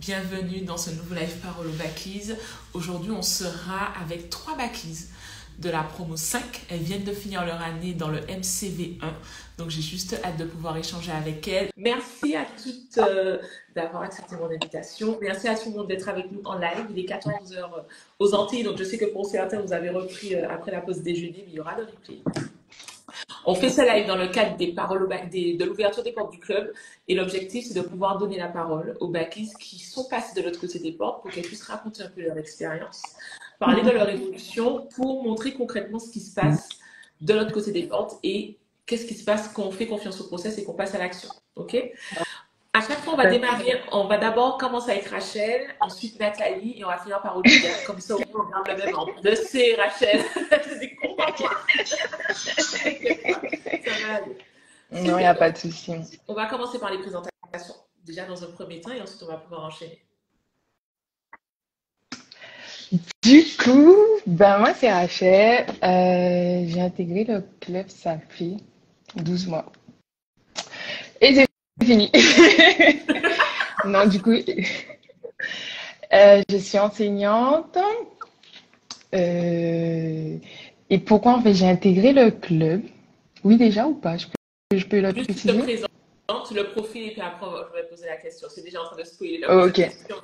bienvenue dans ce nouveau live parole aux Backies. Aujourd'hui, on sera avec 3 Backies de la promo 5. Elles viennent de finir leur année dans le MCV1. Donc, j'ai juste hâte de pouvoir échanger avec elles. Merci à toutes d'avoir accepté mon invitation. Merci à tout le monde d'être avec nous en live. Il est 14 heures aux Antilles. Donc, je sais que pour certains, vous avez repris après la pause déjeuner, mais il y aura le replay. On fait ce live dans le cadre des paroles de l'ouverture des portes du club. Et l'objectif, c'est de pouvoir donner la parole aux Backies qui sont passés de l'autre côté des portes pour qu'elles puissent raconter un peu leur expérience, parler de leur évolution pour montrer concrètement ce qui se passe de l'autre côté des portes et qu'est-ce qui se passe quand on fait confiance au process et qu'on passe à l'action. OK? À chaque fois, on va démarrer, on va d'abord commencer avec Rachel, ensuite Nathalie et on va finir par Olivia. Comme ça, on regarde le même ordre. Je sais, Rachel. C'est comprends-moi. Ça va aller. Non, il n'y a pas de souci. On va commencer par les présentations, déjà dans un premier temps, et ensuite on va pouvoir enchaîner. Du coup, moi c'est Rachel. J'ai intégré le club, ça fait 12 mois. Et c'est fini. Non, du coup, je suis enseignante. Et pourquoi en fait j'ai intégré le club? Oui, déjà ou pas? Je peux le Juste préciser? te présente le profil et puis après je vais poser la question. C'est déjà en train de spoiler la Ok. question.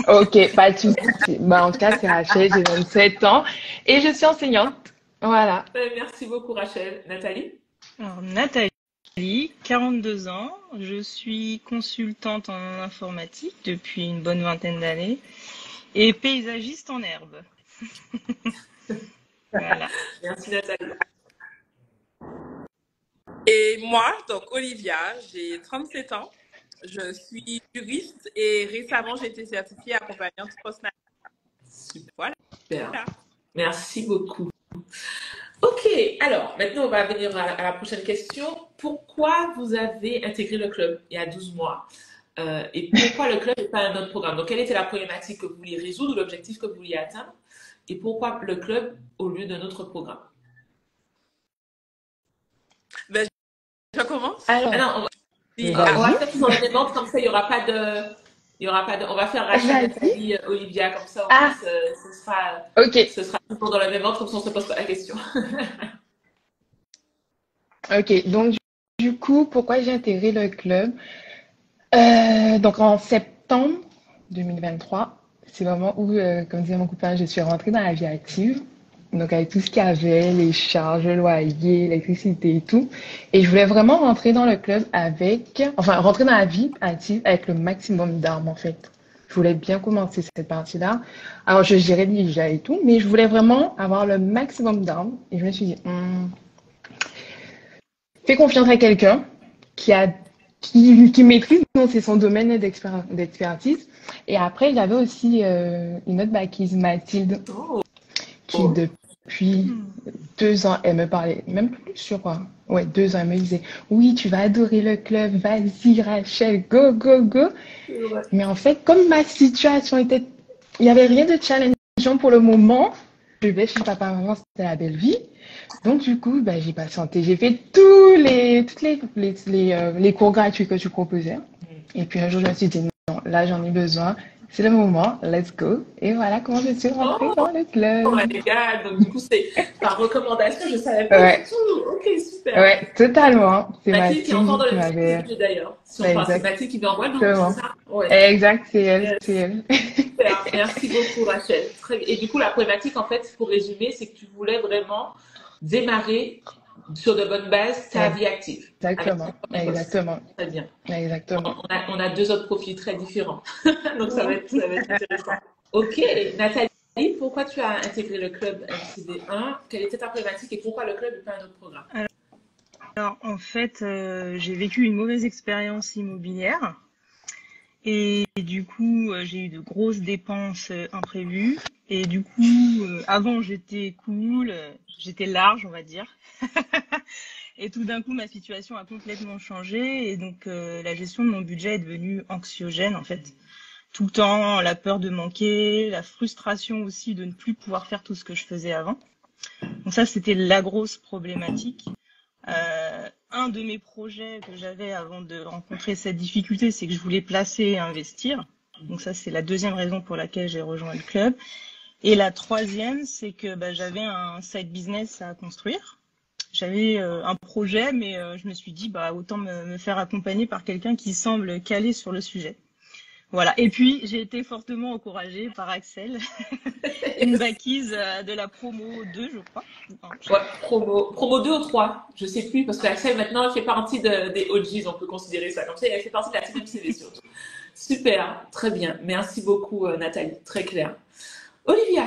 Ok, pas de souci. En tout cas, c'est Rachel, j'ai 27 ans et je suis enseignante. Voilà. Merci beaucoup Rachel. Nathalie? Alors, Nathalie, 42 ans. Je suis consultante en informatique depuis une bonne vingtaine d'années et paysagiste en herbe. Voilà. Merci Nathalie. Et moi, donc Olivia, j'ai 37 ans. Je suis juriste et récemment, j'ai été certifiée accompagnante postnatale. Super. Voilà. Merci beaucoup. Ok, alors maintenant on va venir à la prochaine question. Pourquoi vous avez intégré le club il y a 12 mois et pourquoi le club n'est pas un autre programme? Donc, quelle était la problématique que vous vouliez résoudre ou l'objectif que vous vouliez atteindre? Et pourquoi le club au lieu d'un autre programme? Je commence? Alors, non, on va faire tout dans le même ordre, comme ça il n'y aura pas de... On va faire Rachel, Nathalie, Olivia, comme ça ce sera toujours dans le même ordre, comme ça on ne se pose pas la question. Ok, donc du coup, pourquoi j'ai intégré le club? Donc en septembre 2023, c'est vraiment où, comme disait mon copain, je suis rentrée dans la vie active. Donc avec tout ce qu'il y avait, les charges, le loyer, l'électricité et tout. Et je voulais vraiment rentrer dans le club rentrer dans la vie active avec le maximum d'armes en fait. Je voulais bien commencer cette partie-là. Alors je gérais déjà et tout, mais je voulais vraiment avoir le maximum d'armes. Et je me suis dit, fais confiance à quelqu'un qui maîtrise, donc c'est son domaine d'expertise. Et après, il y avait aussi une autre Backies, Mathilde, qui depuis 2 ans, elle me parlait, même plus, je crois. Ouais, 2 ans, elle me disait, oui, tu vas adorer le club, vas-y, Rachel, go, go, go. Ouais. Mais en fait, comme ma situation était, il n'y avait rien de challengeant pour le moment, je vais chez papa, maman, c'était la belle vie. Donc, du coup, j'ai patienté. J'ai fait tous les cours gratuits que tu proposais. Et puis, un jour, je me suis dit, non, là, j'en ai besoin. C'est le moment, let's go. Et voilà comment je suis rentrée dans le club. Oh my God, donc du coup, c'est par recommandation, je ne savais pas du tout. Ok, super. Ouais, totalement. C'est Mathilde qui est encore dans le m'avait... sujet d'ailleurs. C'est Mathilde qui vient en Guadeloupe, c'est ça? Ouais. Exact, c'est elle. Super, merci beaucoup Rachel. Et du coup, la problématique, en fait, pour résumer, c'est que tu voulais vraiment démarrer sur de bonnes bases ta vie active. Exactement. Très bien. Exactement. On a 2 autres profils très différents. Donc, ça va être intéressant. Ok, Nathalie, pourquoi tu as intégré le club MCV1? Quelle était ta problématique et pourquoi le club et pas un autre programme? Alors, en fait, j'ai vécu une mauvaise expérience immobilière. Et du coup, j'ai eu de grosses dépenses imprévues. Et du coup, avant, j'étais cool, j'étais large, on va dire. Et tout d'un coup, ma situation a complètement changé. Et donc, la gestion de mon budget est devenue anxiogène, en fait. Tout le temps, la peur de manquer, la frustration aussi de ne plus pouvoir faire tout ce que je faisais avant. Donc ça, c'était la grosse problématique. Un de mes projets que j'avais avant de rencontrer cette difficulté, c'est que je voulais placer et investir. Donc ça, c'est la deuxième raison pour laquelle j'ai rejoint le club. Et la troisième, c'est que j'avais un side business à construire. J'avais un projet, mais je me suis dit, autant me faire accompagner par quelqu'un qui semble calé sur le sujet. Voilà. Et puis, j'ai été fortement encouragée par Axel, une bacquise de la promo 2, je crois. Non, Ouais, promo 2 ou 3, je sais plus, parce que Axel, maintenant, il fait partie des OGs, on peut considérer ça comme ça. Il fait partie de la team MCV surtout. Super, très bien. Merci beaucoup, Nathalie. Très clair. Olivia.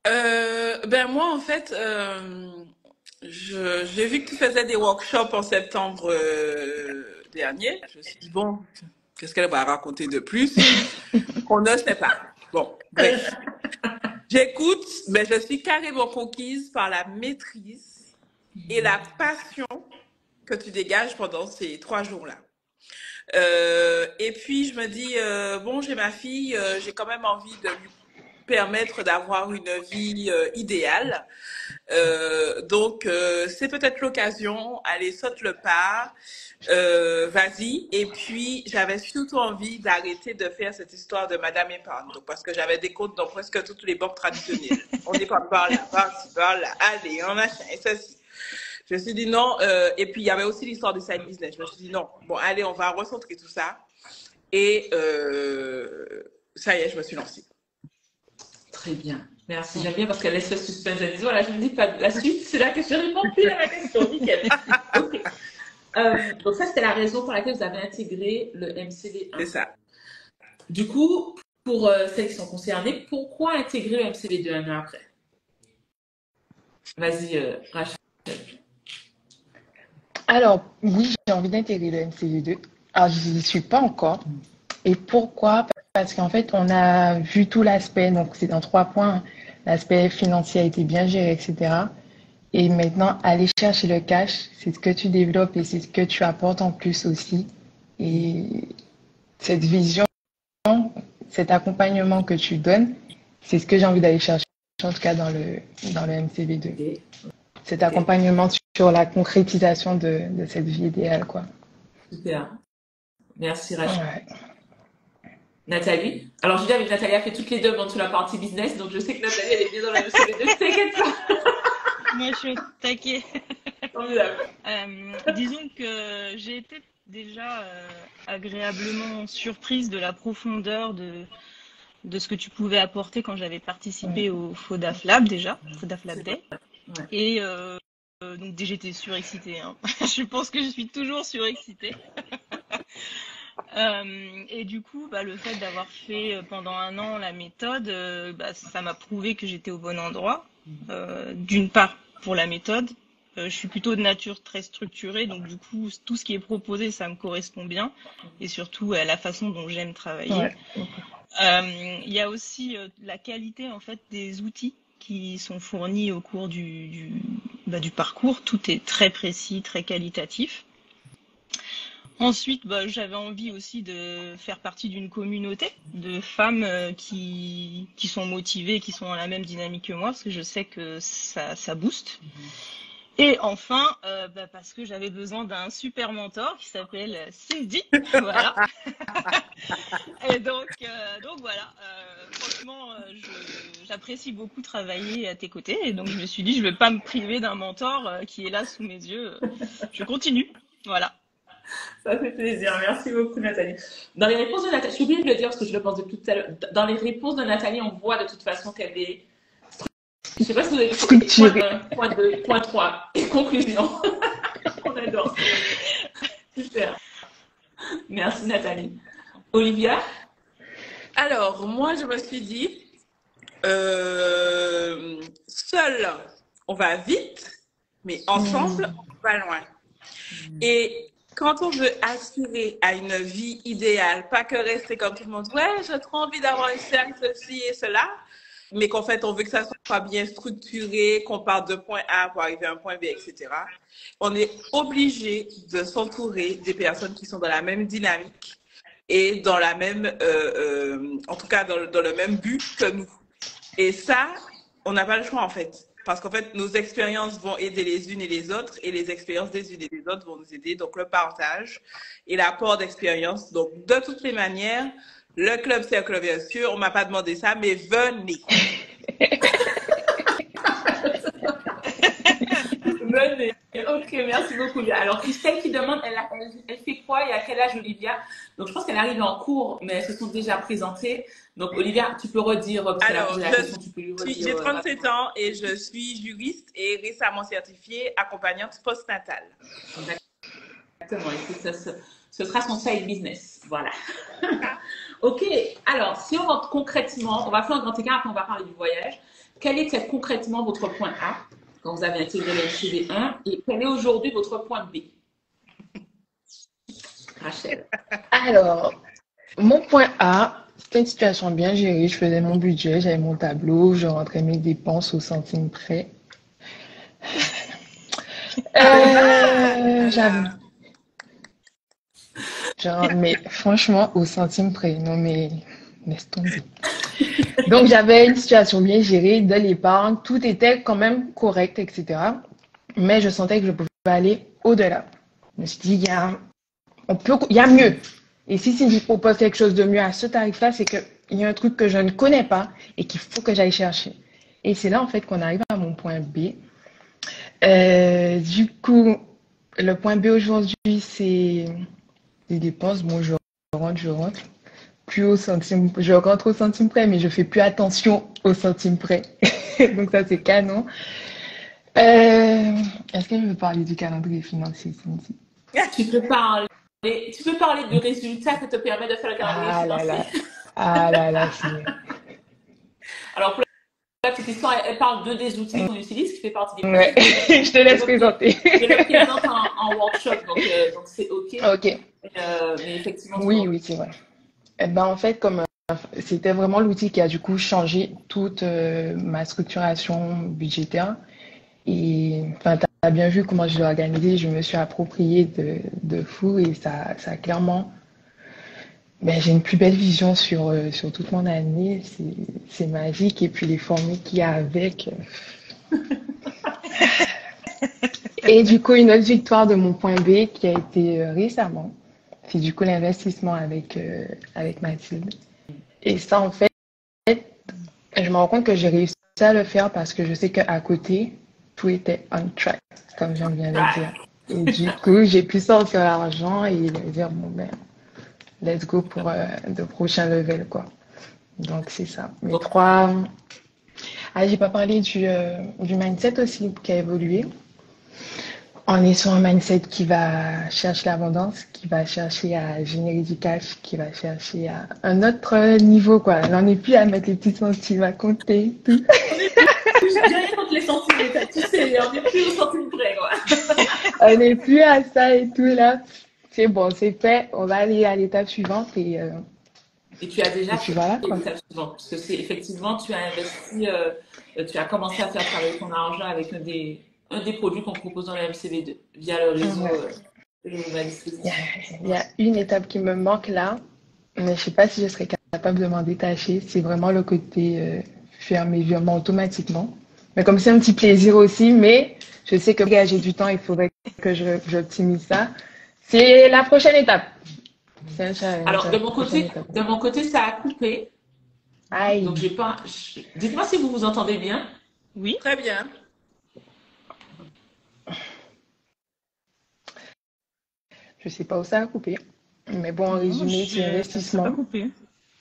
Moi, en fait, j'ai vu que tu faisais des workshops en septembre dernier. Je me suis dit, bon, qu'est-ce qu'elle va raconter de plus qu'on ne sait pas. Bon, bref. J'écoute, mais je suis carrément conquise par la maîtrise et la passion que tu dégages pendant ces 3 jours-là. Et puis, je me dis, bon, j'ai ma fille, j'ai quand même envie de lui permettre d'avoir une vie idéale. Donc, c'est peut-être l'occasion. Allez, saute le pas. Vas-y. Et puis, j'avais surtout envie d'arrêter de faire cette histoire de Madame Épargne. Donc, parce que j'avais des comptes dans presque toutes les banques traditionnelles. On épargne par là, par-ci, par-là. Allez, un machin, et ceci. Je me suis dit non. Et puis, il y avait aussi l'histoire du side business. Je me suis dit non. Bon, allez, on va recentrer tout ça. Et ça y est, je me suis lancée. Très bien. Merci. J'aime bien parce qu'elle laisse le suspense. Elle dit, voilà, je ne dis pas la suite. C'est là que je réponds plus à la question. Nickel. Ok. Donc ça, c'était la raison pour laquelle vous avez intégré le MCV1. C'est ça. Du coup, pour celles qui sont concernées, pourquoi intégrer le MCV2 un an après? Vas-y, Rachel. Alors, oui, j'ai envie d'intégrer le MCV2. Alors, je n'y suis pas encore. Et pourquoi? Parce qu'en fait, on a vu tout l'aspect, donc c'est dans 3 points. L'aspect financier a été bien géré, etc. Et maintenant, aller chercher le cash, c'est ce que tu développes et c'est ce que tu apportes en plus aussi. Et cette vision, cet accompagnement que tu donnes, c'est ce que j'ai envie d'aller chercher, en tout cas dans le MCV2. Okay. Cet accompagnement sur la concrétisation de cette vie idéale, quoi. Super. Merci, Rachel. Ouais. Nathalie. Alors, je dis avec Nathalie a fait toutes les deux sur la partie business, donc je sais que Nathalie, elle est bien dans la MCV2. T'inquiète pas. Moi, je suis au taquet. Disons que j'ai été déjà agréablement surprise de la profondeur de ce que tu pouvais apporter quand j'avais participé au FODAF Lab déjà, FODAF Lab Day. Ouais. Et donc j'étais surexcitée. Hein. Je pense que je suis toujours surexcitée. Et du coup, le fait d'avoir fait pendant 1 an la méthode, ça m'a prouvé que j'étais au bon endroit. D'une part, pour la méthode, je suis plutôt de nature très structurée, donc du coup, tout ce qui est proposé, ça me correspond bien, et surtout à la façon dont j'aime travailler. Ouais. Y a aussi la qualité en fait des outils qui sont fournis au cours du parcours. Tout est très précis, très qualitatif. Ensuite, j'avais envie aussi de faire partie d'une communauté de femmes qui sont motivées, qui sont dans la même dynamique que moi, parce que je sais que ça booste. Et enfin, parce que j'avais besoin d'un super mentor qui s'appelle Cindy. Voilà. Et donc voilà. Franchement, j'apprécie beaucoup travailler à tes côtés. Et donc, je me suis dit, je ne vais pas me priver d'un mentor qui est là sous mes yeux. Je continue. Voilà. Ça fait plaisir. Merci beaucoup, Nathalie. Dans les réponses de Nathalie, j'ai oublié de le dire parce que je le pense depuis tout à l'heure. Dans les réponses de Nathalie, on voit de toute façon qu'elle est. Je ne sais pas si vous avez structurée. Point 2, point 3 et conclusion. On adore. Super. Merci, Nathalie. Olivia? Alors, moi, je me suis dit, seul, on va vite, mais ensemble, on va loin. Et quand on veut aspirer à une vie idéale, pas que rester comme tout le monde, ouais, j'ai trop envie d'avoir un cercle, ceci et cela, mais qu'en fait, on veut que ça soit bien structuré, qu'on parte de point A pour arriver à un point B, etc. On est obligé de s'entourer des personnes qui sont dans la même dynamique et dans la même, en tout cas, dans le même but que nous. Et ça, on n'a pas le choix, en fait. Parce qu'en fait, nos expériences vont aider les unes et les autres et les expériences des unes et des autres vont nous aider. Donc, le partage et l'apport d'expérience. Donc, de toutes les manières, Le club cercle, bien sûr. On m'a pas demandé ça, mais venez. Venez. Ok, merci beaucoup. Alors, Christelle qui demande, elle fait quoi et à quel âge, Olivia? Donc, je pense qu'elle arrive en cours, mais elles se sont déjà présentées. Donc, Olivia, tu peux redire, parce qu'elle a Alors, posé la question, tu peux lui redire. j'ai 37 ans et je suis juriste et récemment certifiée accompagnante postnatale. Exactement. Et ce sera son side business. Voilà. Ok. Alors, si on rentre concrètement, on va faire un grand écart, après on va parler du voyage. Quel était concrètement votre point A quand vous avez intégré le CV1 et quel est aujourd'hui votre point B? Rachel. Alors, mon point A, c'était une situation bien gérée. Je faisais mon budget, j'avais mon tableau, je rentrais mes dépenses au centime près. Mais franchement, au centime près. Non, mais laisse tomber. Donc, j'avais une situation bien gérée de l'épargne. Tout était quand même correct, etc. Mais je sentais que je pouvais aller au-delà. Je me suis dit, il y a mieux. Et si je propose quelque chose de mieux à ce tarif-là, c'est qu'il y a un truc que je ne connais pas et qu'il faut que j'aille chercher. Et c'est là, en fait, qu'on arrive à mon point B. Du coup, le point B aujourd'hui, c'est les dépenses. Bon, je rentre. Plus au centime, je rentre au centime près, mais je fais plus attention au centime près. Donc ça, c'est canon. Est-ce que je veux parler du calendrier financier, Cindy? Tu peux parler du résultat que te permet de faire le calendrier financier. C'est... Alors, pour la petite histoire, elle parle de des outils qu'on utilise, qui fait partie des Ouais, je te laisse présenter. Je le présente en workshop, donc c'est OK. OK. Mais effectivement, oui, c'est vrai. En fait, comme c'était vraiment l'outil qui a du coup changé toute ma structuration budgétaire. Et enfin, tu as bien vu comment je l'ai organisé, je me suis appropriée de fou et ça a clairement. J'ai une plus belle vision sur toute mon année, c'est magique. Et puis les formules qu'il y a avec. Et du coup, une autre victoire de mon point B qui a été récemment, c'est du coup l'investissement avec Mathilde. Et ça, en fait, je me rends compte que j'ai réussi à le faire parce que je sais qu'à côté, tout était on track, comme j'aime bien le dire. Et du coup, j'ai pu sortir l'argent et dire, let's go pour de prochains levels, quoi. Donc, c'est ça. Mes trois... Ah, j'ai pas parlé du mindset aussi qui a évolué. On est sur un mindset qui va chercher l'abondance, qui va chercher à générer du cash, qui va chercher à un autre niveau, quoi. On n'est plus à mettre les petits centimes à compter, tout. J'ai rien contre les centimes, tu sais, on n'est plus au centime près, quoi. On n'est plus à ça et tout, là. C'est bon, c'est fait. On va aller à l'étape suivante et tu as déjà fait l'étape suivante. Parce que c'est effectivement, tu as investi, tu as commencé à faire travailler ton argent avec un des produits qu'on propose dans le MCV2 via le réseau Il y a une étape qui me manque là, mais je ne sais pas si je serais capable de m'en détacher. C'est vraiment le côté faire mes virements automatiquement. Mais comme c'est un petit plaisir aussi, mais je sais que j'ai du temps, il faudrait que j'optimise ça. C'est la prochaine étape. Alors, de mon côté, ça a coupé. Aïe. Donc, dites-moi si vous vous entendez bien. Oui, très bien. Je sais pas où ça a coupé. Mais bon, en résumé, c'est investissement. Ça a coupé.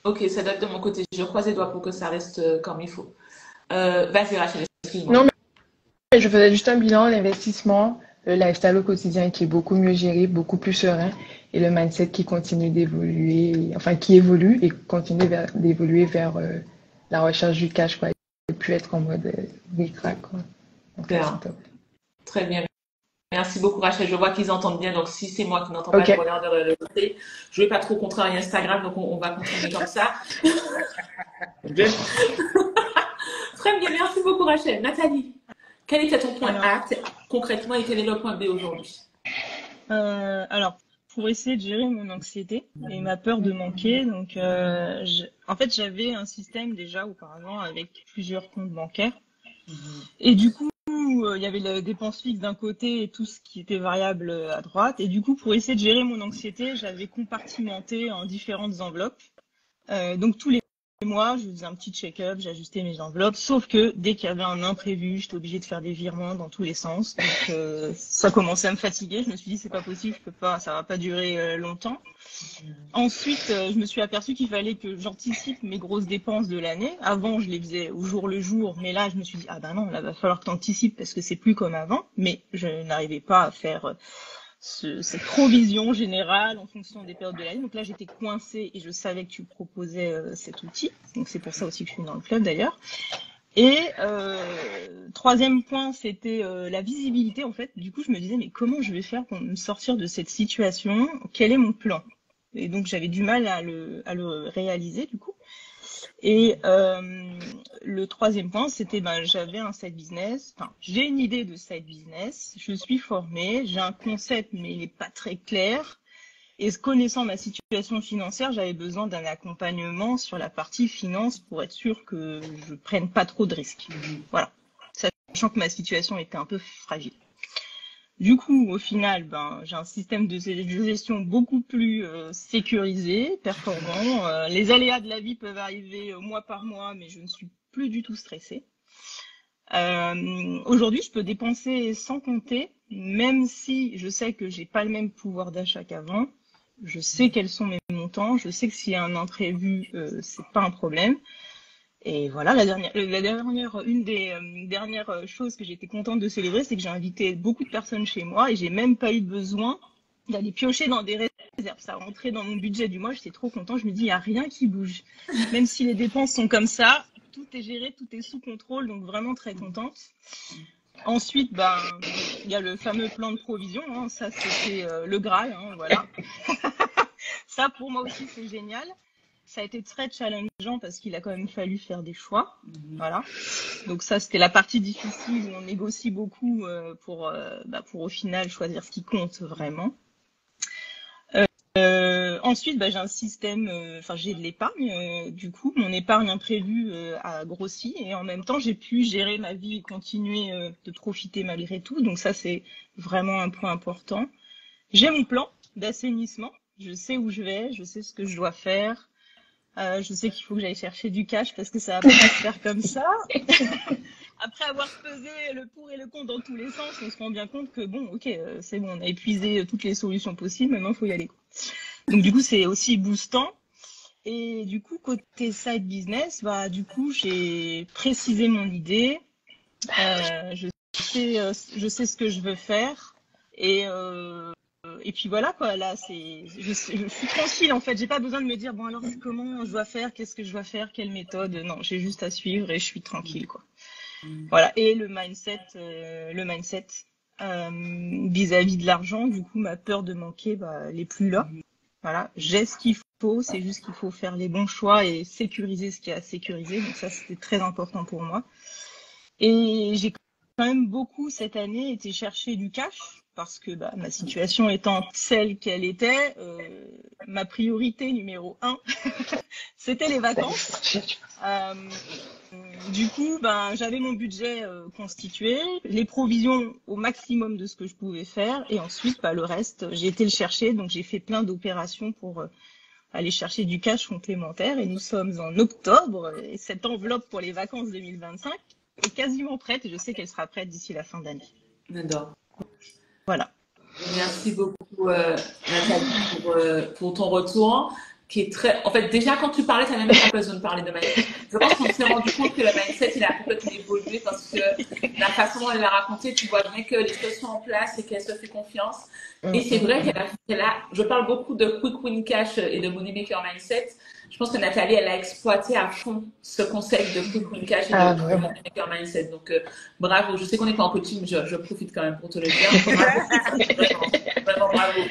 Ok, ça date de mon côté. Je croise les doigts pour que ça reste comme il faut. Vas-y, Rachel, excuse-moi. Non, mais je faisais juste un bilan, l'investissement, le lifestyle au quotidien qui est beaucoup mieux géré, beaucoup plus serein, et le mindset qui continue d'évoluer, enfin qui évolue et continue d'évoluer vers la recherche du cash, quoi, et plus être en mode ric-rac, quoi. Donc, c'est top. Très bien. Merci beaucoup, Rachel. Je vois qu'ils entendent bien. Donc, si c'est moi qui n'entends pas le bonheur de le noter, je ne vais pas trop contrarier Instagram. Donc, on va continuer comme ça. Très bien. Merci beaucoup, Rachel. Nathalie, quel était ton point A concrètement et quel est le point B aujourd'hui? Alors, pour essayer de gérer mon anxiété et ma peur de manquer, donc en fait, j'avais un système déjà auparavant avec plusieurs comptes bancaires. Et du coup, il y avait les dépenses fixes d'un côté et tout ce qui était variable à droite. Et du coup, pour essayer de gérer mon anxiété, j'avais compartimenté en différentes enveloppes Donc tous les mois, je faisais un petit check-up, j'ajustais mes enveloppes, sauf que dès qu'il y avait un imprévu, j'étais obligée de faire des virements dans tous les sens. Donc ça commençait à me fatiguer. Je me suis dit c'est pas possible, je peux pas, ça va pas durer longtemps. Ensuite, je me suis aperçue qu'il fallait que j'anticipe mes grosses dépenses de l'année. Avant, je les faisais au jour le jour, mais là, je me suis dit ah ben non, là va falloir que t'anticipes parce que c'est plus comme avant. Mais je n'arrivais pas à faire cette provision générale en fonction des périodes de l'année. Donc là, j'étais coincée et je savais que tu proposais cet outil. Donc c'est pour ça aussi que je suis dans le club d'ailleurs. Et troisième point, c'était la visibilité en fait. Du coup, je me disais mais comment je vais faire pour me sortir de cette situation? Quel est mon plan? Et donc j'avais du mal à le réaliser du coup. Et le troisième point, c'était j'avais un side business, enfin j'ai une idée de side business, je suis formée, j'ai un concept mais il n'est pas très clair. Et connaissant ma situation financière, j'avais besoin d'un accompagnement sur la partie finance pour être sûre que je prenne pas trop de risques. Voilà, sachant que ma situation était un peu fragile. Du coup, au final, j'ai un système de gestion beaucoup plus sécurisé, performant. Les aléas de la vie peuvent arriver mois par mois, mais je ne suis plus du tout stressée. Aujourd'hui, je peux dépenser sans compter, même si je sais que j'ai pas le même pouvoir d'achat qu'avant. Je sais quels sont mes montants, je sais que s'il y a un imprévu, c'est pas un problème. Et voilà, une des dernières choses que j'étais contente de célébrer, c'est que j'ai invité beaucoup de personnes chez moi et j'ai même pas eu besoin d'aller piocher dans des réserves. Ça rentrait dans mon budget du mois, j'étais trop contente. Je me dis, il n'y a rien qui bouge. Même si les dépenses sont comme ça, tout est géré, tout est sous contrôle, donc vraiment très contente. Ensuite, il y a le fameux plan de provision, hein. Ça c'était le Graal, hein, voilà. Ça pour moi aussi c'est génial. Ça a été très challengeant parce qu'il a quand même fallu faire des choix, voilà. Donc ça c'était la partie difficile où on négocie beaucoup pour au final choisir ce qui compte vraiment. Ensuite, j'ai un système, j'ai de l'épargne. Du coup, mon épargne imprévue a grossi et en même temps, j'ai pu gérer ma vie et continuer de profiter malgré tout. Donc ça, c'est vraiment un point important. J'ai mon plan d'assainissement. Je sais où je vais, je sais ce que je dois faire. Je sais qu'il faut que j'aille chercher du cash parce que ça va pas se faire comme ça. Après avoir pesé le pour et le contre dans tous les sens, on se rend bien compte que c'est bon, on a épuisé toutes les solutions possibles, maintenant il faut y aller. Donc du coup, c'est aussi boostant. Et du coup, côté side business, du coup, j'ai précisé mon idée. Je sais ce que je veux faire. Et puis voilà quoi. Là, je suis tranquille en fait. J'ai pas besoin de me dire alors comment je dois faire, qu'est-ce que je dois faire, quelle méthode. Non, j'ai juste à suivre et je suis tranquille quoi. Voilà. Et le mindset vis-à-vis de l'argent, du coup, ma peur de manquer, elle est plus là. Voilà, j'ai ce qu'il faut, c'est juste qu'il faut faire les bons choix et sécuriser ce qu'il y a à sécuriser. Donc ça, c'était très important pour moi. Et j'ai quand même beaucoup cette année été chercher du cash parce que ma situation étant celle qu'elle était, ma priorité numéro 1, c'était les vacances. Du coup, j'avais mon budget constitué, les provisions au maximum de ce que je pouvais faire, et ensuite, le reste, j'ai été le chercher. Donc, j'ai fait plein d'opérations pour aller chercher du cash complémentaire. Et nous sommes en octobre, et cette enveloppe pour les vacances 2025 est quasiment prête. Et je sais qu'elle sera prête d'ici la fin d'année. J'adore. Voilà. Merci beaucoup, Nathalie, pour ton retour. Qui est très... En fait, déjà, quand tu parlais, tu n'avais même pas besoin de parler de mindset. Je pense qu'on s'est rendu compte que le mindset, il a complètement évolué parce que la façon dont elle l'a raconté, tu vois bien que les choses sont en place et qu'elle se fait confiance. Et c'est vrai qu'elle a... Je parle beaucoup de Quick Win Cash et de Money Maker Mindset. Je pense que Nathalie, elle a exploité à fond ce concept de Quick Win Cash et de Money Maker Mindset. Donc, bravo. Je sais qu'on n'est pas en coaching, je profite quand même pour te le dire. Bravo. Vraiment bravo.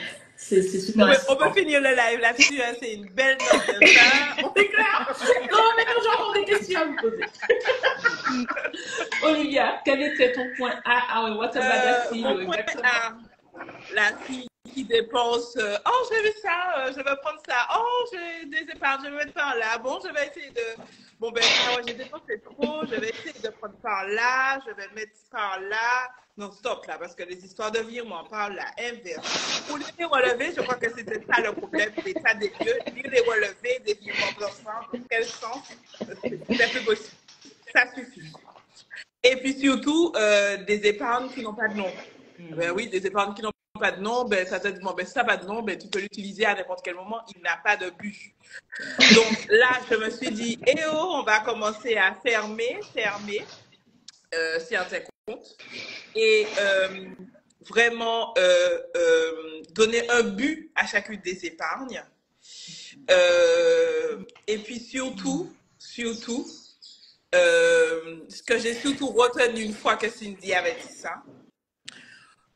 C'est super. On peut finir le live là-dessus, hein, c'est une belle note de fin. On est clair. Non, maintenant j'ai encore des questions à vous poser. Olivia, quel était ton point A? Ah oui, what about la fille? Mon point A, la fille qui dépense, j'ai vu ça, je vais prendre ça, j'ai des épargnes, je vais mettre par là, bon, je vais essayer bon ben, j'ai dépensé trop, je vais essayer de prendre par là, je vais mettre par là. Non, stop là, parce que les histoires de virement par là, inverse. Pour les relever, je crois que c'était ça le problème, l'état des lieux, lire les relevés des virements d'ensemble, dans quel sens, c'est plus possible. Ça suffit. Et puis surtout, des épargnes qui n'ont pas de nom. Ben oui, des épargnes qui n'ont pas de nom, ben ça te dit, bon, ben si ça n'a pas de nom, ben tu peux l'utiliser à n'importe quel moment, il n'a pas de but. Donc là, je me suis dit, eh oh, on va commencer à fermer certains comptes et vraiment donner un but à chacune des épargnes. Et puis surtout, ce que j'ai surtout retenu une fois que Cindy avait dit ça,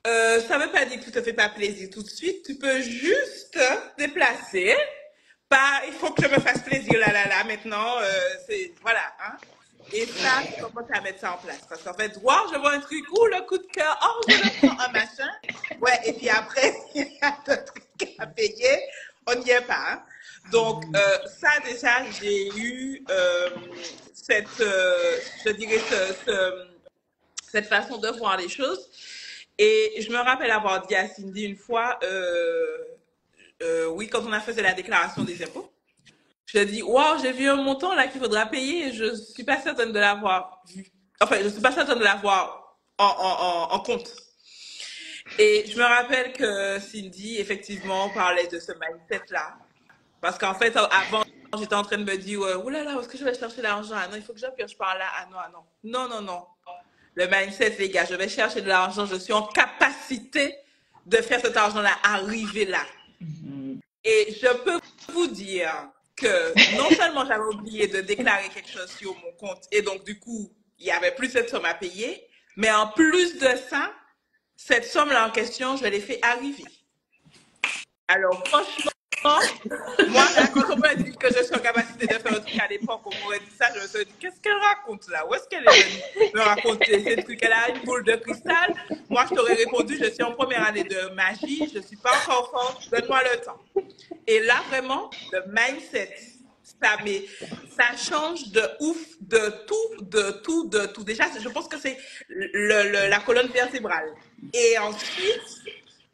ça ne veut pas dire que tu te fais pas plaisir tout de suite. Tu peux juste déplacer. Pas, il faut que je me fasse plaisir là. Maintenant, voilà. Hein? Et ça, tu commences à mettre ça en place. Parce qu'en fait, wow, je vois un truc, le coup de cœur, je le prends, un machin. Ouais, et puis après, il y a d'autres trucs à payer. On n'y est pas. Hein? Donc, ça, déjà, j'ai eu cette façon de voir les choses. Et je me rappelle avoir dit à Cindy une fois, oui, quand on a fait la déclaration des impôts, je lui ai dit, wow, j'ai vu un montant là qu'il faudra payer et je suis pas certaine de l'avoir vu. Enfin, je suis pas certaine de l'avoir en compte. Et je me rappelle que Cindy, effectivement, parlait de ce mindset-là. Parce qu'en fait, avant, j'étais en train de me dire, oulala, où est-ce que je vais chercher l'argent? Ah non, il faut que je pioche par là. Ah non. Non. Le mindset, les gars, je vais chercher de l'argent, je suis en capacité de faire cet argent-là arriver là. Et je peux vous dire que non seulement j'avais oublié de déclarer quelque chose sur mon compte et donc du coup, il n'y avait plus cette somme à payer, mais en plus de ça, cette somme-là en question, je l'ai fait arriver. Alors franchement, moi, là, quand on m'a dit que je suis en capacité de faire un truc à l'époque, on m'aurait dit ça, je me suis dit, qu'est-ce qu'elle raconte là? Où est-ce qu'elle est venue me raconter ces trucs? Elle a une boule de cristal. Moi, je t'aurais répondu, je suis en première année de magie, je ne suis pas encore forte, donne-moi le temps. Et là, vraiment, le mindset, ça change de ouf, de tout. Déjà, je pense que c'est la colonne vertébrale. Et ensuite,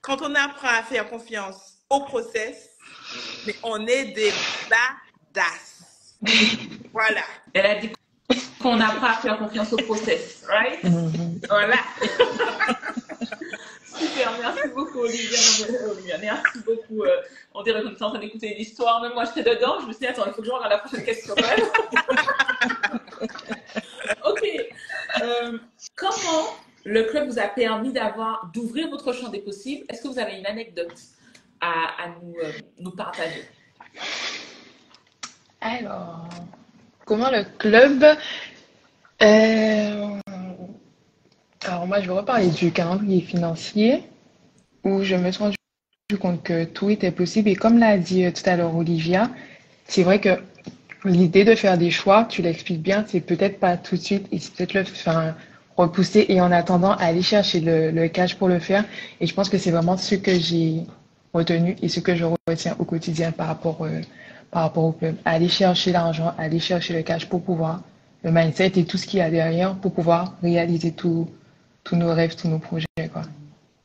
quand on apprend à faire confiance au process, mais on est des badass. Voilà. Elle a dit qu'on apprend à faire confiance au process, right? Voilà. Super, merci beaucoup Olivia, merci beaucoup. On dirait qu'on était en train d'écouter l'histoire, même moi j'étais dedans, je me suis dit attends, il faut que je regarde la prochaine question quand même. Ok. Comment le club vous a permis d'ouvrir votre champ des possibles? Est-ce que vous avez une anecdote à nous partager? Alors, comment le club... Alors moi, je vais reparler du calendrier financier où je me suis rendu compte que tout était possible. Et comme l'a dit tout à l'heure Olivia, c'est vrai que l'idée de faire des choix, tu l'expliques bien, c'est peut-être pas tout de suite et c'est peut-être repousser et en attendant aller chercher le cash pour le faire. Et je pense que c'est vraiment ce que j'ai retenu et ce que je retiens au quotidien par rapport au club. Aller chercher l'argent, aller chercher le cash pour pouvoir, le mindset et tout ce qu'il y a derrière pour pouvoir réaliser tous nos rêves, tous nos projets, quoi.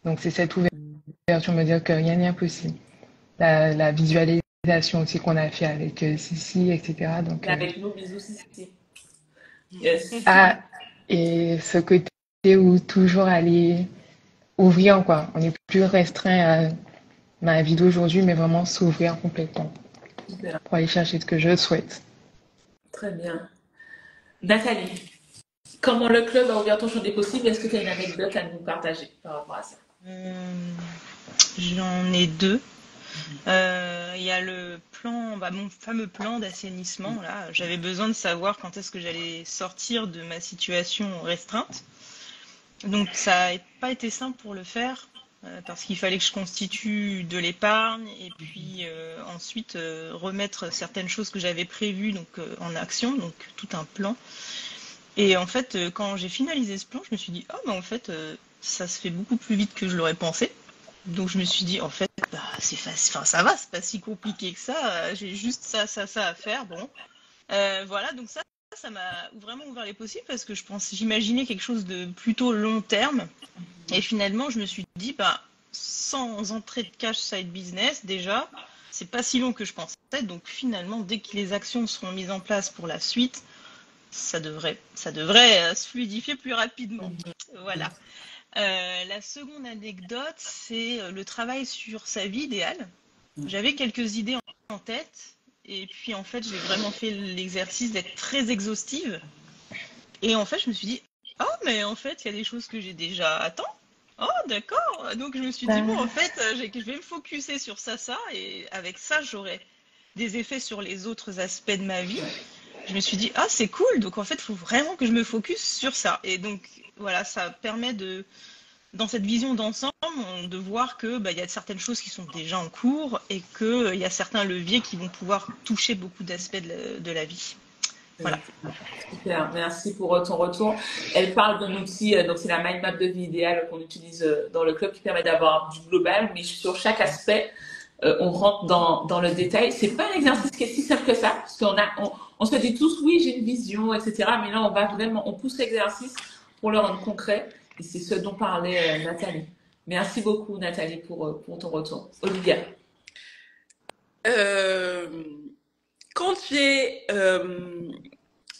Donc c'est cette ouverture, me dire que rien n'est impossible. La visualisation aussi qu'on a fait avec Sissi, etc. Donc, avec nous, bisous Sissi. Yes. Et ce côté où toujours aller ouvrir, quoi. On n'est plus restreint à ma vie d'aujourd'hui, mais vraiment s'ouvrir complètement. Super. Pour aller chercher ce que je souhaite. Très bien. Nathalie, comment le club a ouvert ton champ des possibles? Est-ce que tu as une anecdote à nous partager par rapport à ça? J'en ai deux. Il y a le plan, mon fameux plan d'assainissement. Là, j'avais besoin de savoir quand est-ce que j'allais sortir de ma situation restreinte. Donc ça n'a pas été simple pour le faire parce qu'il fallait que je constitue de l'épargne et puis ensuite remettre certaines choses que j'avais prévues en action, donc tout un plan. Et en fait, quand j'ai finalisé ce plan, je me suis dit, en fait, ça se fait beaucoup plus vite que je l'aurais pensé. Donc je me suis dit, en fait, c'est facile, ça va, c'est pas si compliqué que ça, j'ai juste ça à faire, bon. Voilà, donc ça ça m'a vraiment ouvert les possibles parce que j'imaginais quelque chose de plutôt long terme. Et finalement, je me suis dit, bah, sans entrée de cash side business, déjà, c'est pas si long que je pensais. Donc finalement, dès que les actions seront mises en place pour la suite, ça devrait se fluidifier plus rapidement. Voilà. La seconde anecdote, c'est le travail sur sa vie idéale. J'avais quelques idées en tête, et puis en fait, j'ai vraiment fait l'exercice d'être très exhaustive. Et en fait, je me suis dit, oh, mais en fait, il y a des choses que j'ai déjà. Attends. Oh, d'accord. Donc, je me suis dit, bon, en fait, je vais me focuser sur ça, et avec ça, j'aurai des effets sur les autres aspects de ma vie. Je me suis dit, ah, c'est cool. Donc, en fait, il faut vraiment que je me focus sur ça. Et donc, voilà, ça permet dans cette vision d'ensemble, de voir que y a certaines choses qui sont déjà en cours et qu'il y a certains leviers qui vont pouvoir toucher beaucoup d'aspects de la vie. Voilà. Super, merci pour ton retour. Elle parle d'un outil, donc c'est la mind map de vie idéale qu'on utilise dans le club qui permet d'avoir du global, mais sur chaque aspect, on rentre dans le détail. C'est pas un exercice qui est si simple que ça, parce on se dit tous, oui, j'ai une vision, etc. Mais là, on pousse l'exercice pour le rendre concret. Et c'est ce dont parlait Nathalie. Merci beaucoup, Nathalie, pour ton retour. Olivia. Quand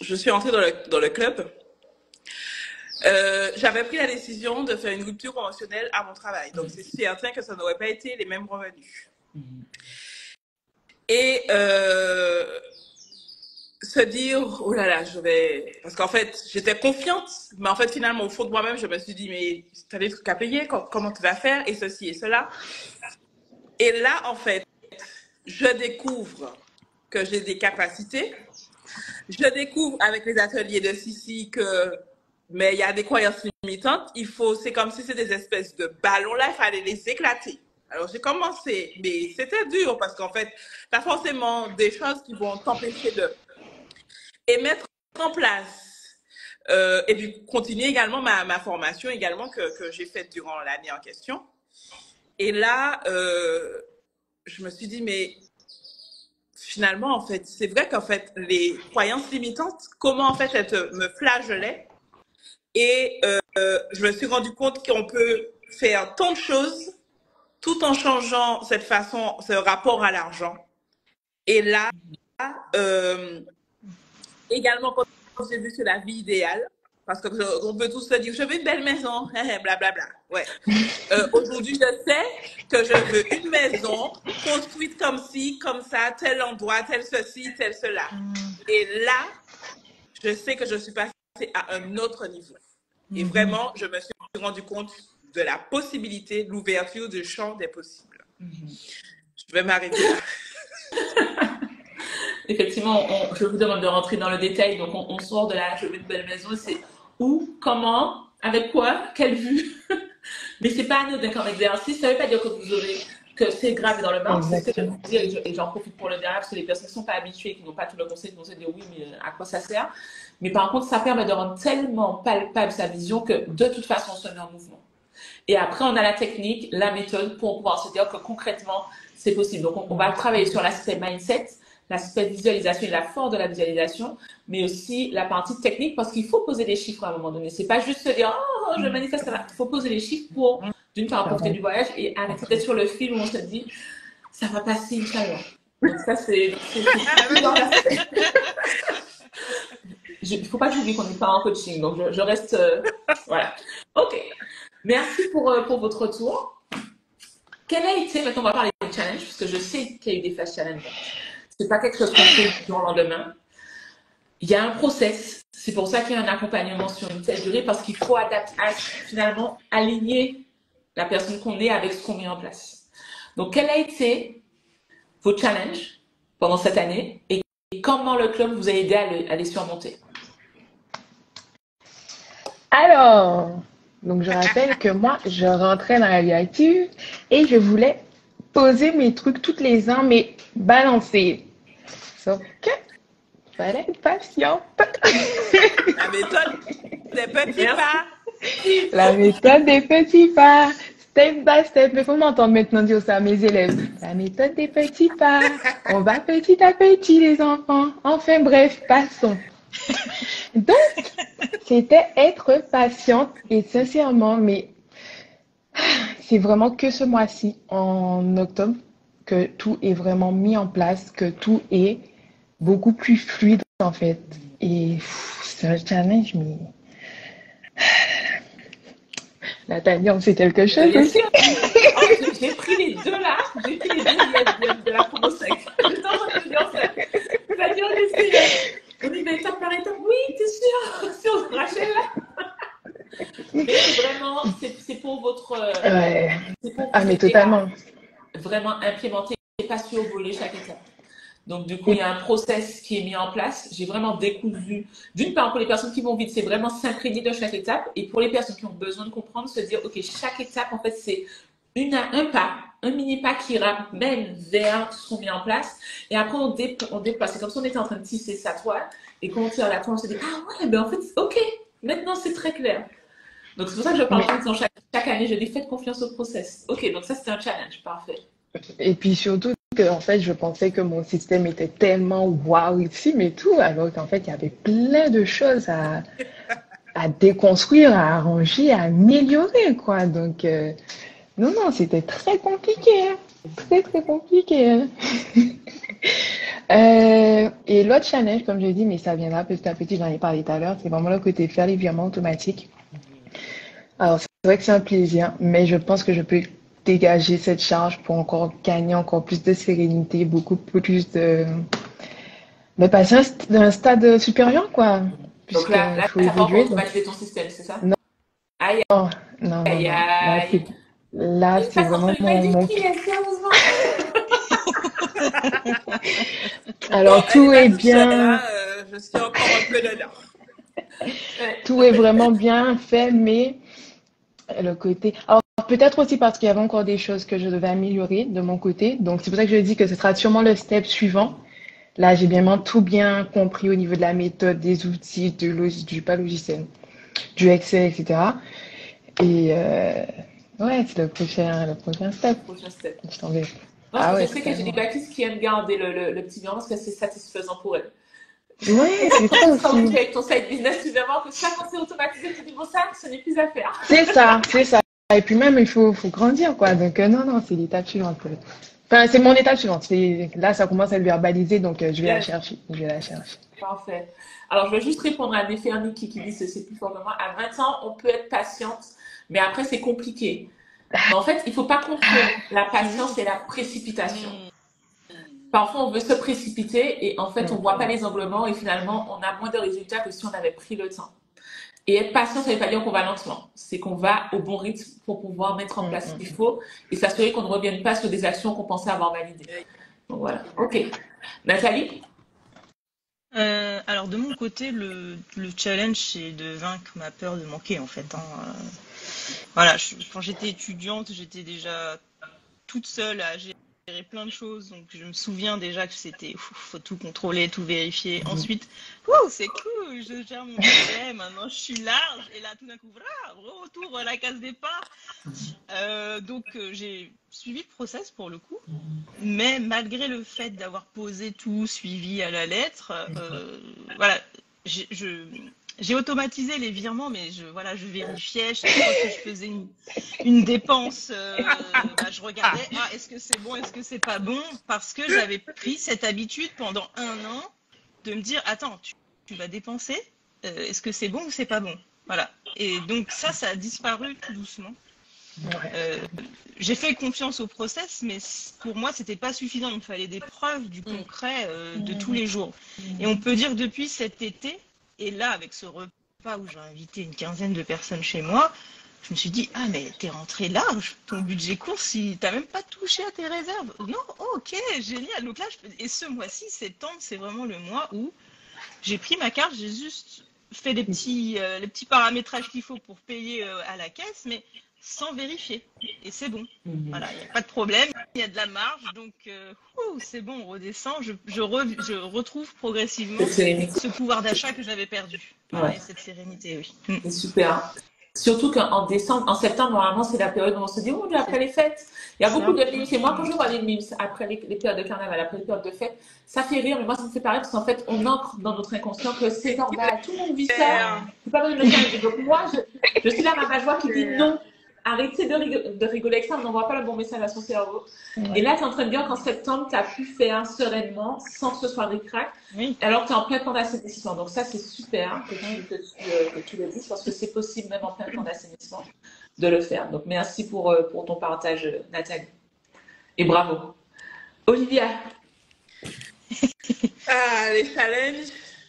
je suis entrée dans le club, j'avais pris la décision de faire une rupture conventionnelle à mon travail. Donc, c'est certain que ça n'aurait pas été les mêmes revenus. Et se dire, oh là là, parce qu'en fait, j'étais confiante, mais en fait, finalement, au fond de moi-même, je me suis dit, mais tu as des trucs à payer, comment tu vas faire, et ceci et cela. Et là, en fait, je découvre que j'ai des capacités. Je découvre avec les ateliers de Sissi mais il y a des croyances limitantes. C'est comme si c'était des espèces de ballons là, il fallait les éclater. Alors, j'ai commencé, mais c'était dur parce qu'en fait, tu as forcément des choses qui vont t'empêcher et mettre en place. Et puis, continuer également ma formation également que j'ai faite durant l'année en question. Et là, je me suis dit, mais finalement, en fait, c'est vrai qu'en fait, les croyances limitantes, comment en fait elles me flagellaient. Et je me suis rendu compte qu'on peut faire tant de choses tout en changeant ce rapport à l'argent. Et là, également, quand j'ai vu sur la vie idéale, parce qu'on peut tous se dire, je veux une belle maison, blablabla. Ouais. Aujourd'hui, je sais que je veux une maison construite comme ci, comme ça, tel endroit, tel ceci, tel cela. Et là, je sais que je suis passée à un autre niveau. Et vraiment, je me suis rendu compte de la possibilité, l'ouverture du champ des possibles. Je vais m'arrêter là. Effectivement, je vous demande de rentrer dans le détail. Donc, on sort de la je veux une belle maison. C'est où, comment, avec quoi, quelle vue. Mais c'est pas anodin comme exercice. Ça veut pas dire que c'est grave dans le marbre. C'est ce que je veux dire, et j'en profite pour le dire, parce que les personnes qui ne sont pas habituées, qui n'ont pas tout le conseil, vont se dire oui, mais à quoi ça sert? Mais par contre, ça permet de rendre tellement palpable sa vision que de toute façon, on se met en mouvement. Et après, on a la technique, la méthode pour pouvoir se dire que concrètement, c'est possible. Donc, on va travailler sur l'aspect mindset, l'aspect visualisation et la force de la visualisation, mais aussi la partie technique, parce qu'il faut poser des chiffres à un moment donné. C'est pas juste se dire, oh, je manifeste ça. Il faut poser les chiffres pour, d'une part, profiter du voyage et arrêter d'être sur le fil où on se dit, ça va passer, Inch'Allah. Donc, ça, c'est il ne faut pas que j'oublie qu'on n'est pas en coaching, donc je reste, voilà. Ok, merci pour votre retour. Quel a été, maintenant on va parler des challenges, parce que je sais qu'il y a eu des flash challenges. C'est pas quelque chose qu'on fait du jour au lendemain. Il y a un process, c'est pour ça qu'il y a un accompagnement sur une telle durée, parce qu'il faut finalement aligner la personne qu'on est avec ce qu'on met en place. Donc, quel a été vos challenges pendant cette année et comment le club vous a aidé à les surmonter? Alors, donc je rappelle que moi, je rentrais dans la vie active et je voulais poser mes trucs toutes les uns, mais balancer. Sauf que fallait être patiente. La méthode des petits pas. La méthode des petits pas. Step by step. Mais faut m'entendre maintenant dire ça à mes élèves. La méthode des petits pas. On va petit à petit, les enfants. Enfin bref, passons. Donc, c'était être patiente et sincèrement, mais c'est vraiment que ce mois-ci, en octobre, que tout est vraiment mis en place, que tout est beaucoup plus fluide en fait. Et c'est un challenge, mais Nathalie, on sait quelque chose Bien aussi. sûr. Oh, j'ai pris les deux là. J'ai pris les deux de la promo 5. J'étais en train de te dire ça. C'est-à-dire, on y va étape par étape. Oui, t'es sûr? Sur Rachel là. Mais c'est vraiment, c'est pour votre. Ouais. C'est pour Ah, vous mais aider totalement. à vraiment implémenter et pas survoler chaque étape. Donc, du coup, il y a un process qui est mis en place. J'ai vraiment décousu. D'une part, pour les personnes qui vont vite, c'est vraiment s'imprégner de chaque étape. Et pour les personnes qui ont besoin de comprendre, se dire, OK, chaque étape, en fait, c'est un pas, un mini pas qui ramène vers ce qu'on met en place. Et après, on déplace. C'est comme si on était en train de tisser sa toile. Et quand on tire la toile, on se dit, ah ouais, ben en fait, OK, maintenant, c'est très clair. Donc, c'est pour ça que je parle en disant chaque année, je dis, faites confiance au process. OK, donc ça, c'était un challenge. Parfait. Et puis surtout que en fait, je pensais que mon système était tellement waouh ici, mais tout, alors qu'en fait, il y avait plein de choses à déconstruire, à arranger, à améliorer, quoi. Donc, non, non, c'était très compliqué, hein. Très, très compliqué, hein. Et l'autre challenge, comme je dis, mais ça viendra petit à petit, j'en ai parlé tout à l'heure, c'est vraiment le côté faire les virements automatiques. Alors, c'est vrai que c'est un plaisir, mais je pense que je peux dégager cette charge pour encore gagner encore plus de sérénité, beaucoup plus de passer d'un stade supérieur, quoi. Donc là, Puisqu'il faut tu n'as pas encore évoluer. Donc, automatisé ton système, c'est ça? non, Aïe, non, non, non, aïe, non. aïe. Là, Il c'est passe entre vraiment les mailles du mon... filet, sérieusement. Alors, Bon, elle n'est tout pas est toute seule, hein, bien, je suis encore un peu dedans. tout est vraiment bien fait, mais le côté... Alors, peut-être aussi parce qu'il y avait encore des choses que je devais améliorer de mon côté. Donc, c'est pour ça que je dis que ce sera sûrement le step suivant. Là, j'ai vraiment tout bien compris au niveau de la méthode, des outils, pas logiciel, du Excel, etc. Et ouais, c'est le prochain step. Prochain step. Je t'en vais. Non, Ah je ouais, sais que j'ai des totalement. bâtisses qui aiment garder le petit virement parce que c'est satisfaisant pour elles. Ouais, c'est ça Quand tu aussi. es avec ton side business, tu vas voir que ça, quand c'est automatisé, tu dis bon, ça, ce n'est plus à faire. C'est ça, c'est ça. Et puis même, faut grandir, quoi. Donc, non, non, c'est l'étape suivante. Enfin, c'est mon étape suivante. Là, ça commence à le verbaliser, donc je vais la Yes. chercher. Je vais la chercher. Parfait. Alors, je vais juste répondre à Néferni qui dit ceci plus fort que moi. À 20 ans, on peut être patiente, mais après, c'est compliqué. Mais en fait, il ne faut pas confondre la patience et la précipitation. Parfois, on veut se précipiter et en fait, on ne voit pas les angles morts et finalement, on a moins de résultats que si on avait pris le temps. Et être patient, ça ne veut pas dire qu'on va lentement. C'est qu'on va au bon rythme pour pouvoir mettre en place ce qu'il faut et s'assurer qu'on ne revienne pas sur des actions qu'on pensait avoir validées. Donc voilà. OK. Nathalie? Alors de mon côté, le challenge, c'est de vaincre ma peur de manquer en fait, hein. Voilà, quand j'étais étudiante, j'étais déjà toute seule à gérer plein de choses, donc je me souviens déjà que c'était faut tout contrôler, tout vérifier. Ensuite, c'est cool, je gère mon budget, maintenant je suis large, et là tout d'un coup, retour à la case départ. Donc j'ai suivi le process pour le coup, mais malgré le fait d'avoir posé tout, suivi à la lettre, voilà, j'ai automatisé les virements, mais je vérifiais chaque fois que je faisais une dépense, je regardais, est-ce que c'est bon, est-ce que c'est pas bon, parce que j'avais pris cette habitude pendant 1 an de me dire, attends, tu vas dépenser, est-ce que c'est bon ou c'est pas bon, voilà. Et donc ça a disparu tout doucement. J'ai fait confiance au process, mais pour moi, c'était pas suffisant. Il me fallait des preuves du concret de tous les jours. Et on peut dire que depuis cet été, et là, avec ce repas où j'ai invité une quinzaine de personnes chez moi, je me suis dit, mais t'es rentré large, ton budget course, t'as même pas touché à tes réserves. Non, ok, génial. Donc là, et ce mois-ci, septembre, c'est vraiment le mois où j'ai pris ma carte, j'ai juste fait les petits paramétrages qu'il faut pour payer à la caisse, mais sans vérifier. Et c'est bon. Voilà, il n'y a pas de problème, il y a de la marge, donc c'est bon, on redescend. Je retrouve progressivement ce pouvoir d'achat que j'avais perdu. Voilà, et cette sérénité, oui. C'est super. Surtout qu'en décembre, en septembre, normalement, c'est la période où on se dit, oh, après les fêtes. Il y a beaucoup de memes. Et moi, quand je vois les memes après les périodes de carnaval, après les périodes de fêtes, ça fait rire, mais moi, ça me fait pareil parce qu'en fait, on ancre dans notre inconscient que c'est normal. Tout le monde vit ça. C'est pas besoin de le faire. Donc, moi, je suis là, ma joie qui dit non. Arrêtez de rigoler avec ça, on n'envoie pas le bon message à son cerveau. Et là, tu es en train de dire qu'en septembre, tu as pu faire sereinement, sans que ce soit ric-rac, alors que tu es en plein temps d'assainissement. Donc ça, c'est super que tu le dises, parce que c'est possible, même en plein temps d'assainissement, de le faire. Donc merci pour ton partage, Nathalie. Et bravo. Olivia. Les challenges.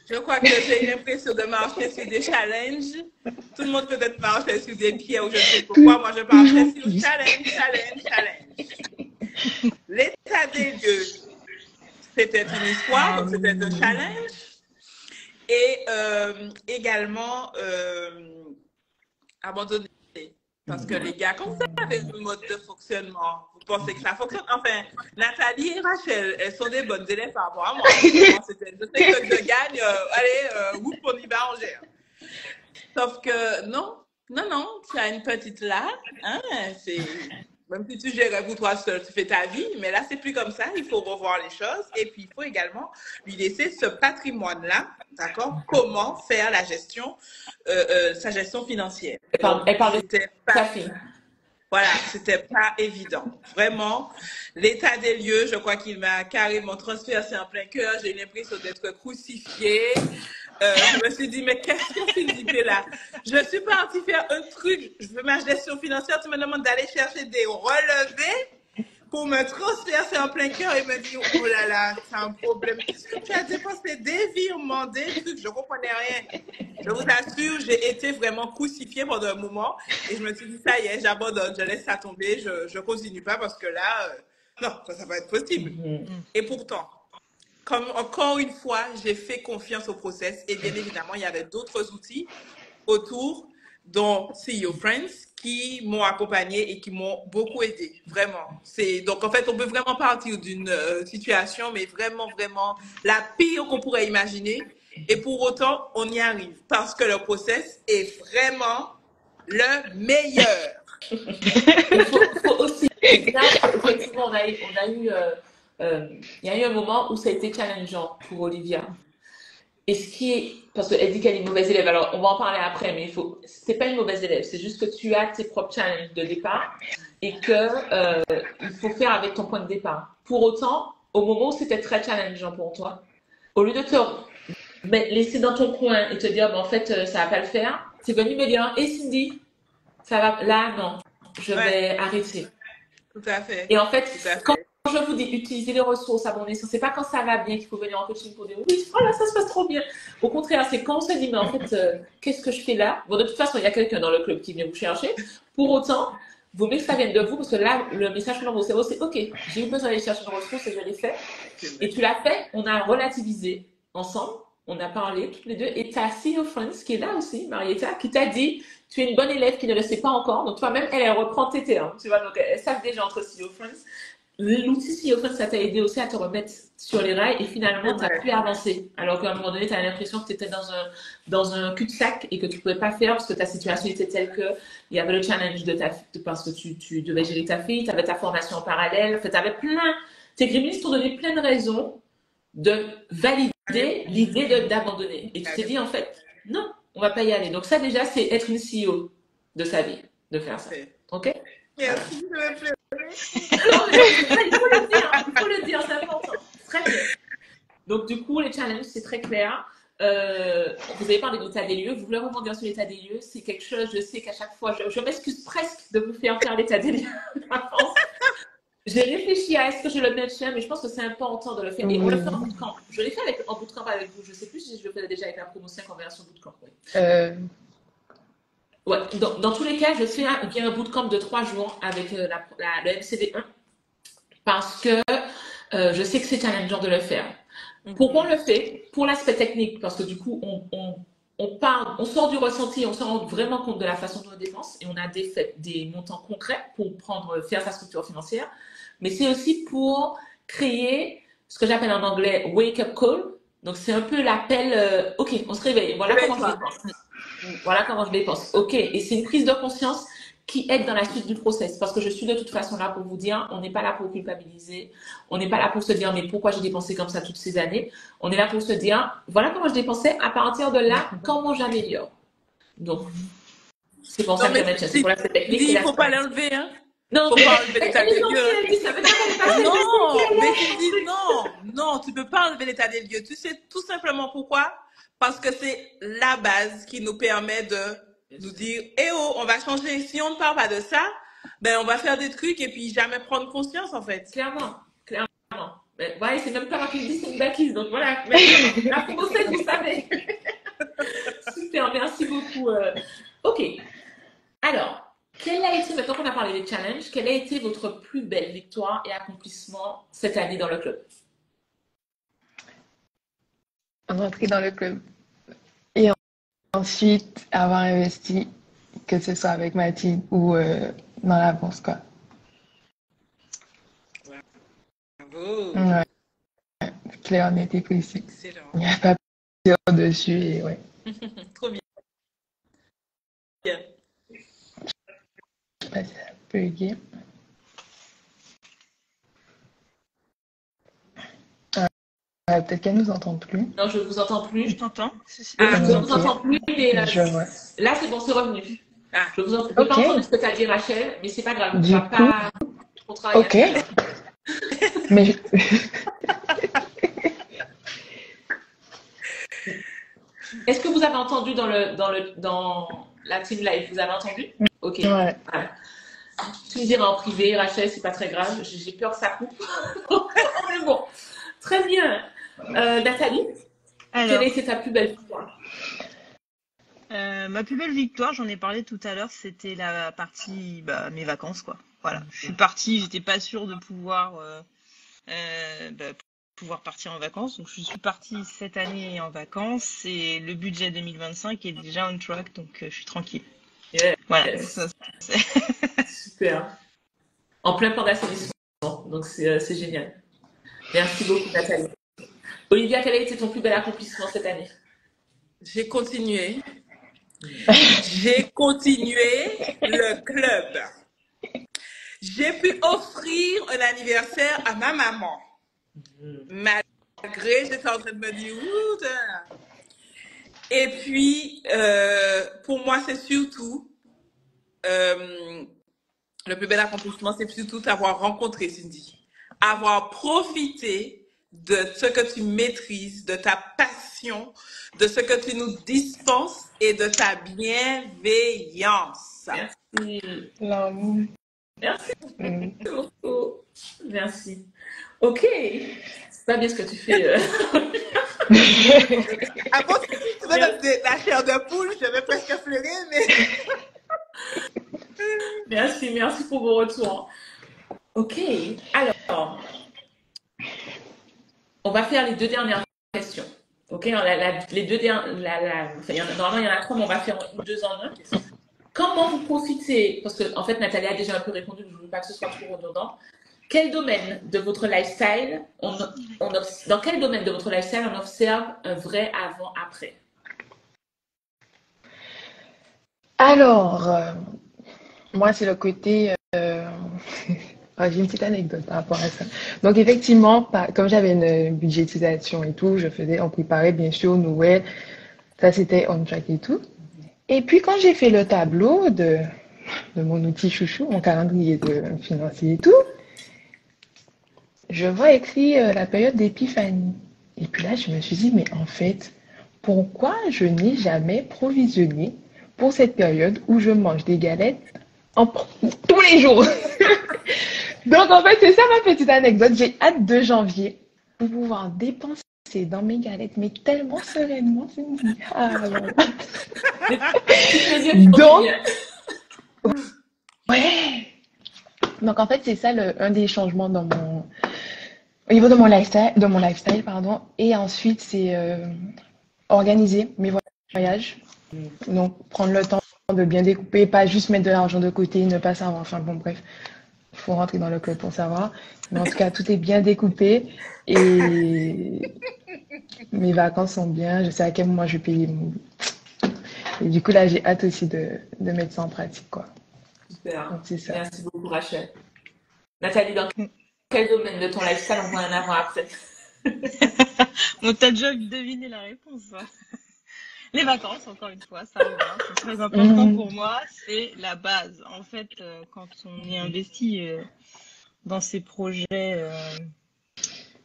Je crois que j'ai l'impression de marcher sur des challenges. Tout le monde peut-être marcher sur des pieds ou je ne sais pourquoi. Moi, je marchais sur challenge. L'état des lieux, c'était une histoire, donc c'était un challenge. Et également, abandonner. Parce que les gars, comme ça, avec le mode de fonctionnement, vous pensez que ça fonctionne? Enfin, Nathalie et Rachel, elles sont des bonnes élèves par rapport à moi. Je sais que je gagne, allez, whoop, on y va, on gère. Sauf que non, tu as une petite là, hein, même si tu gérais pour toi seul, tu fais ta vie, mais là, c'est plus comme ça, il faut revoir les choses et puis il faut également lui laisser ce patrimoine-là, d'accord? Comment faire la gestion, sa gestion financière. Elle parle de sa fille. Voilà, c'était pas évident. Vraiment, l'état des lieux, je crois qu'il m'a carrément transpercé en plein cœur. J'ai eu l'impression d'être crucifiée. Je me suis dit, mais qu'est-ce que c'est dit là? Je suis partie faire un truc, je veux ma gestion financière, tu me demandes d'aller chercher des relevés pour me transpercer en plein cœur et me dire, oh là là, c'est un problème. Qu'est-ce que tu as dépensé? Des virements, des trucs, je comprenais rien. Je vous assure, j'ai été vraiment crucifiée pendant un moment et je me suis dit, ça y est, j'abandonne, je laisse ça tomber, je continue pas parce que là, non, ça va être possible. Et pourtant, comme encore une fois, j'ai fait confiance au process et bien évidemment, il y avait d'autres outils autour, dont CEO Friends, qui m'ont accompagné et qui m'ont beaucoup aidé, vraiment. Donc, en fait, on peut vraiment partir d'une situation, mais vraiment, vraiment la pire qu'on pourrait imaginer. Et pour autant, on y arrive parce que le process est vraiment le meilleur. Il faut aussi, effectivement, il y a eu un moment où ça a été challengeant pour Olivia. Et ce qui est, parce qu'elle dit qu'elle est une mauvaise élève, alors on va en parler après, mais c'est pas une mauvaise élève, c'est juste que tu as tes propres challenges de départ et que il faut faire avec ton point de départ. Pour autant, au moment où c'était très challengeant pour toi, au lieu de te laisser dans ton coin et te dire, en fait, ça va pas le faire, c'est venu me dire, et Cindy, ça va, là, non, je vais arrêter. Tout à fait. Et en fait, quand je vous dis utiliser les ressources à bon escient, c'est pas quand ça va bien qu'il faut venir en coaching pour dire oui, voilà, ça se passe trop bien. Au contraire, c'est quand on se dit mais en fait, qu'est-ce que je fais là? Bon, de toute façon, il y a quelqu'un dans le club qui vient vous chercher. Pour autant, vaut mieux que ça vienne de vous parce que là, le message dans vos cerveaux, c'est ok, j'ai eu besoin d'aller chercher une ressource et je l'ai fait. Et tu l'as fait, on a relativisé ensemble, on a parlé toutes les deux. Et ta CEO Friends qui est là aussi, Marietta, qui t'a dit tu es une bonne élève qui ne le sait pas encore. Donc toi-même, elle reprend tes termes. Tu vois, donc elles savent déjà entre CEO Friends. L'outil CEO Friends, ça t'a aidé aussi à te remettre sur les rails et finalement, tu as pu avancer. Alors qu'à un moment donné, tu as l'impression que tu étais dans un cul-de-sac et que tu ne pouvais pas faire parce que ta situation était telle que il y avait le challenge de ta fille parce que tu devais gérer ta fille, tu avais ta formation en parallèle. En fait, tu avais tes grémistes t'ont donné plein de raisons de valider l'idée d'abandonner. Et tu t'es dit, en fait, non, on va pas y aller. Donc ça, déjà, c'est être une CEO de sa vie, de faire ça. OK? Merci, non, mais il faut le dire, c'est important. Très bien. Donc, du coup, les challenges, c'est très clair. Vous avez parlé de l'état des lieux. Vous voulez rebondir sur l'état des lieux. C'est quelque chose, je sais qu'à chaque fois, je m'excuse presque de vous faire l'état des lieux en France. J'ai réfléchi à est-ce que je le mentionne, mais je pense que c'est important de le faire. Et on le fait en bootcamp. Je l'ai fait en bootcamp avec vous. Je ne sais plus si je le faisais déjà avec la promo 5 en version bootcamp. Oui. Ouais, dans tous les cas, je fais un bootcamp de 3 jours avec le MCV1 parce que je sais que c'est challengeant de le faire. Pourquoi on le fait? Pour l'aspect technique, parce que du coup, on sort du ressenti, on se rend vraiment compte de la façon dont on dépense et on a des montants concrets pour faire sa structure financière. Mais c'est aussi pour créer ce que j'appelle en anglais wake up call. Donc, c'est un peu l'appel, ok, on se réveille, voilà comment je dépense. Voilà comment je dépense. Ok, et c'est une prise de conscience qui aide dans la suite du process. Parce que je suis de toute façon là pour vous dire, on n'est pas là pour culpabiliser, on n'est pas là pour se dire, mais pourquoi j'ai dépensé comme ça toutes ces années? On est là pour se dire, voilà comment je dépensais, à partir de là, comment j'améliore. Donc, c'est pour ça Non, que mais je mets c'est pour la technique. il faut pas l'enlever, hein. Non, Faut pas enlever l'état elle est des gentille, lieux. elle dit, ça veut dire qu'elle est pas Non, mais Cindy, non, tu peux pas enlever l'état des lieux. Tu sais tout simplement pourquoi? Parce que c'est la base qui nous permet de nous dire, eh oh, on va changer. Si on ne parle pas de ça, ben on va faire des trucs et puis jamais prendre conscience en fait. Clairement. Mais, ouais, c'est même pas moi qui le dis, c'est une bêtise. Donc voilà, maintenant, la promo 7, vous savez. Super, merci beaucoup. Ok. Alors, quelle a été, maintenant qu'on a parlé des challenges, quelle a été votre plus belle victoire et accomplissement cette année dans le club? Rentrer dans le club. Et ensuite, avoir investi, que ce soit avec Mathilde ou dans la bourse, quoi. Bravo. Ouais. Claire, on était précis. Excellent. Il n'y a pas peur dessus et ouais. Trop bien. Bien. Je sais pas si ça peut aider. Peut-être qu'elle nous entend plus. Non, je ne vous entends plus. Je t'entends. Je ne vous entends plus, mais Je vois. là, c'est bon, c'est revenu. Ah. Je ne peux pas entendre ce que tu as dit, Rachel, mais c'est pas grave. Du On va pas. On travaille. Ok. Mais Est-ce que vous avez entendu dans la team live? Vous avez entendu? Ok. ouais. Voilà. Tu me diras en privé, Rachel, c'est pas très grave. J'ai peur que ça coupe. Mais bon. Très bien. Nathalie, Alors, quelle a été ta plus belle victoire? ma plus belle victoire, j'en ai parlé tout à l'heure, c'était la partie mes vacances, quoi. Voilà, je suis partie, j'étais pas sûre de pouvoir partir en vacances, donc je suis partie cette année en vacances et le budget 2025 est déjà on track, donc je suis tranquille. Yeah. Voilà. Yes. Ça, Super. En plein plan d'assainissement, donc c'est génial. Merci beaucoup, Nathalie. Olivia, quel a été ton plus bel accomplissement cette année? J'ai continué. J'ai continué le club. J'ai pu offrir un anniversaire à ma maman. Malgré, j'étais en train de me dire, ouh, et puis, pour moi, c'est surtout, le plus bel accomplissement, c'est surtout d'avoir rencontré Cindy, avoir profité de ce que tu maîtrises, de ta passion, de ce que tu nous dispenses et de ta bienveillance. Merci. L'amour. Merci beaucoup. Merci. Ok. C'est pas bien ce que tu fais. Avant, si tu me donnes la chair de poule, je vais presque pleurer, mais... Merci pour vos retours. Ok. Alors, on va faire les deux dernières questions. Ok. Les deux dernières. Normalement, il y en a trois, mais on va faire deux en un. Comment vous profitez? Parce que en fait, Nathalie a déjà un peu répondu, je ne veux pas que ce soit trop redondant. Quel domaine de votre lifestyle, dans quel domaine de votre lifestyle on observe un vrai avant-après? Alors, moi, c'est le côté... j'ai une petite anecdote par rapport à ça. Donc, effectivement, comme j'avais une budgétisation et tout, on préparait bien sûr Noël. Ça, c'était on track et tout. Et puis, quand j'ai fait le tableau de mon outil chouchou, mon calendrier financier et tout, je vois écrit la période d'épiphanie. Et puis là, je me suis dit, mais en fait, pourquoi je n'ai jamais provisionné pour cette période où je mange des galettes tous les jours? Donc, en fait, c'est ça ma petite anecdote. J'ai hâte de janvier pour pouvoir dépenser dans mes galettes, mais tellement sereinement. Donc, ouais. Donc, en fait, c'est ça un des changements au niveau de mon lifestyle, pardon. Et ensuite, c'est organiser mes voyages. Donc, prendre le temps de bien découper, pas juste mettre de l'argent de côté, ne pas savoir. Enfin, bon, bref, il faut rentrer dans le club pour savoir. Mais en tout cas, tout est bien découpé et mes vacances sont bien. Je sais à quel moment je vais payer Et du coup, là, j'ai hâte aussi de mettre ça en pratique, quoi. Super. Donc, c'est ça. Merci beaucoup, Rachel. Nathalie, dans quel domaine de ton lifestyle on voit un avant après? On t'a déjà deviné la réponse, ça. Les vacances, encore une fois, ça revient. C'est très important pour moi. C'est la base. En fait, quand on est investi dans ces projets,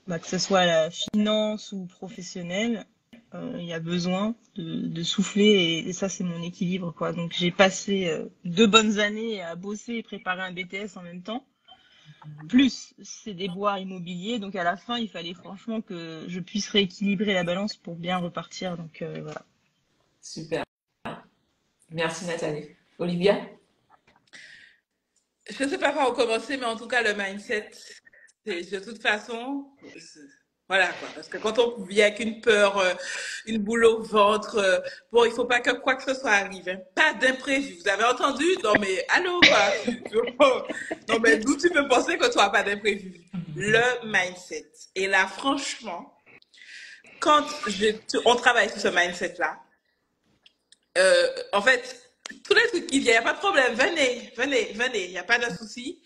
que ce soit la finance ou professionnel, il y a besoin de souffler et ça, c'est mon équilibre, quoi. Donc, j'ai passé 2 bonnes années à bosser et préparer un BTS en même temps. Plus, c'est des déboires immobiliers. Donc, à la fin, il fallait franchement que je puisse rééquilibrer la balance pour bien repartir. Donc, voilà. Super. Merci, Nathalie. Olivia? Je ne sais pas par où commencer, mais en tout cas, le mindset, de toute façon, voilà quoi. Parce que quand on vit avec une peur, une boule au ventre, bon, il ne faut pas que quoi que ce soit arrive. Hein. Pas d'imprévu. Vous avez entendu? Non, mais allô, quoi. Non, mais d'où tu peux penser que tu n'as pas d'imprévu? Le mindset. Et là, franchement, quand on travaille sur ce mindset-là, en fait, tous les trucs qui viennent, il n'y a pas de problème. Venez, il n'y a pas de souci.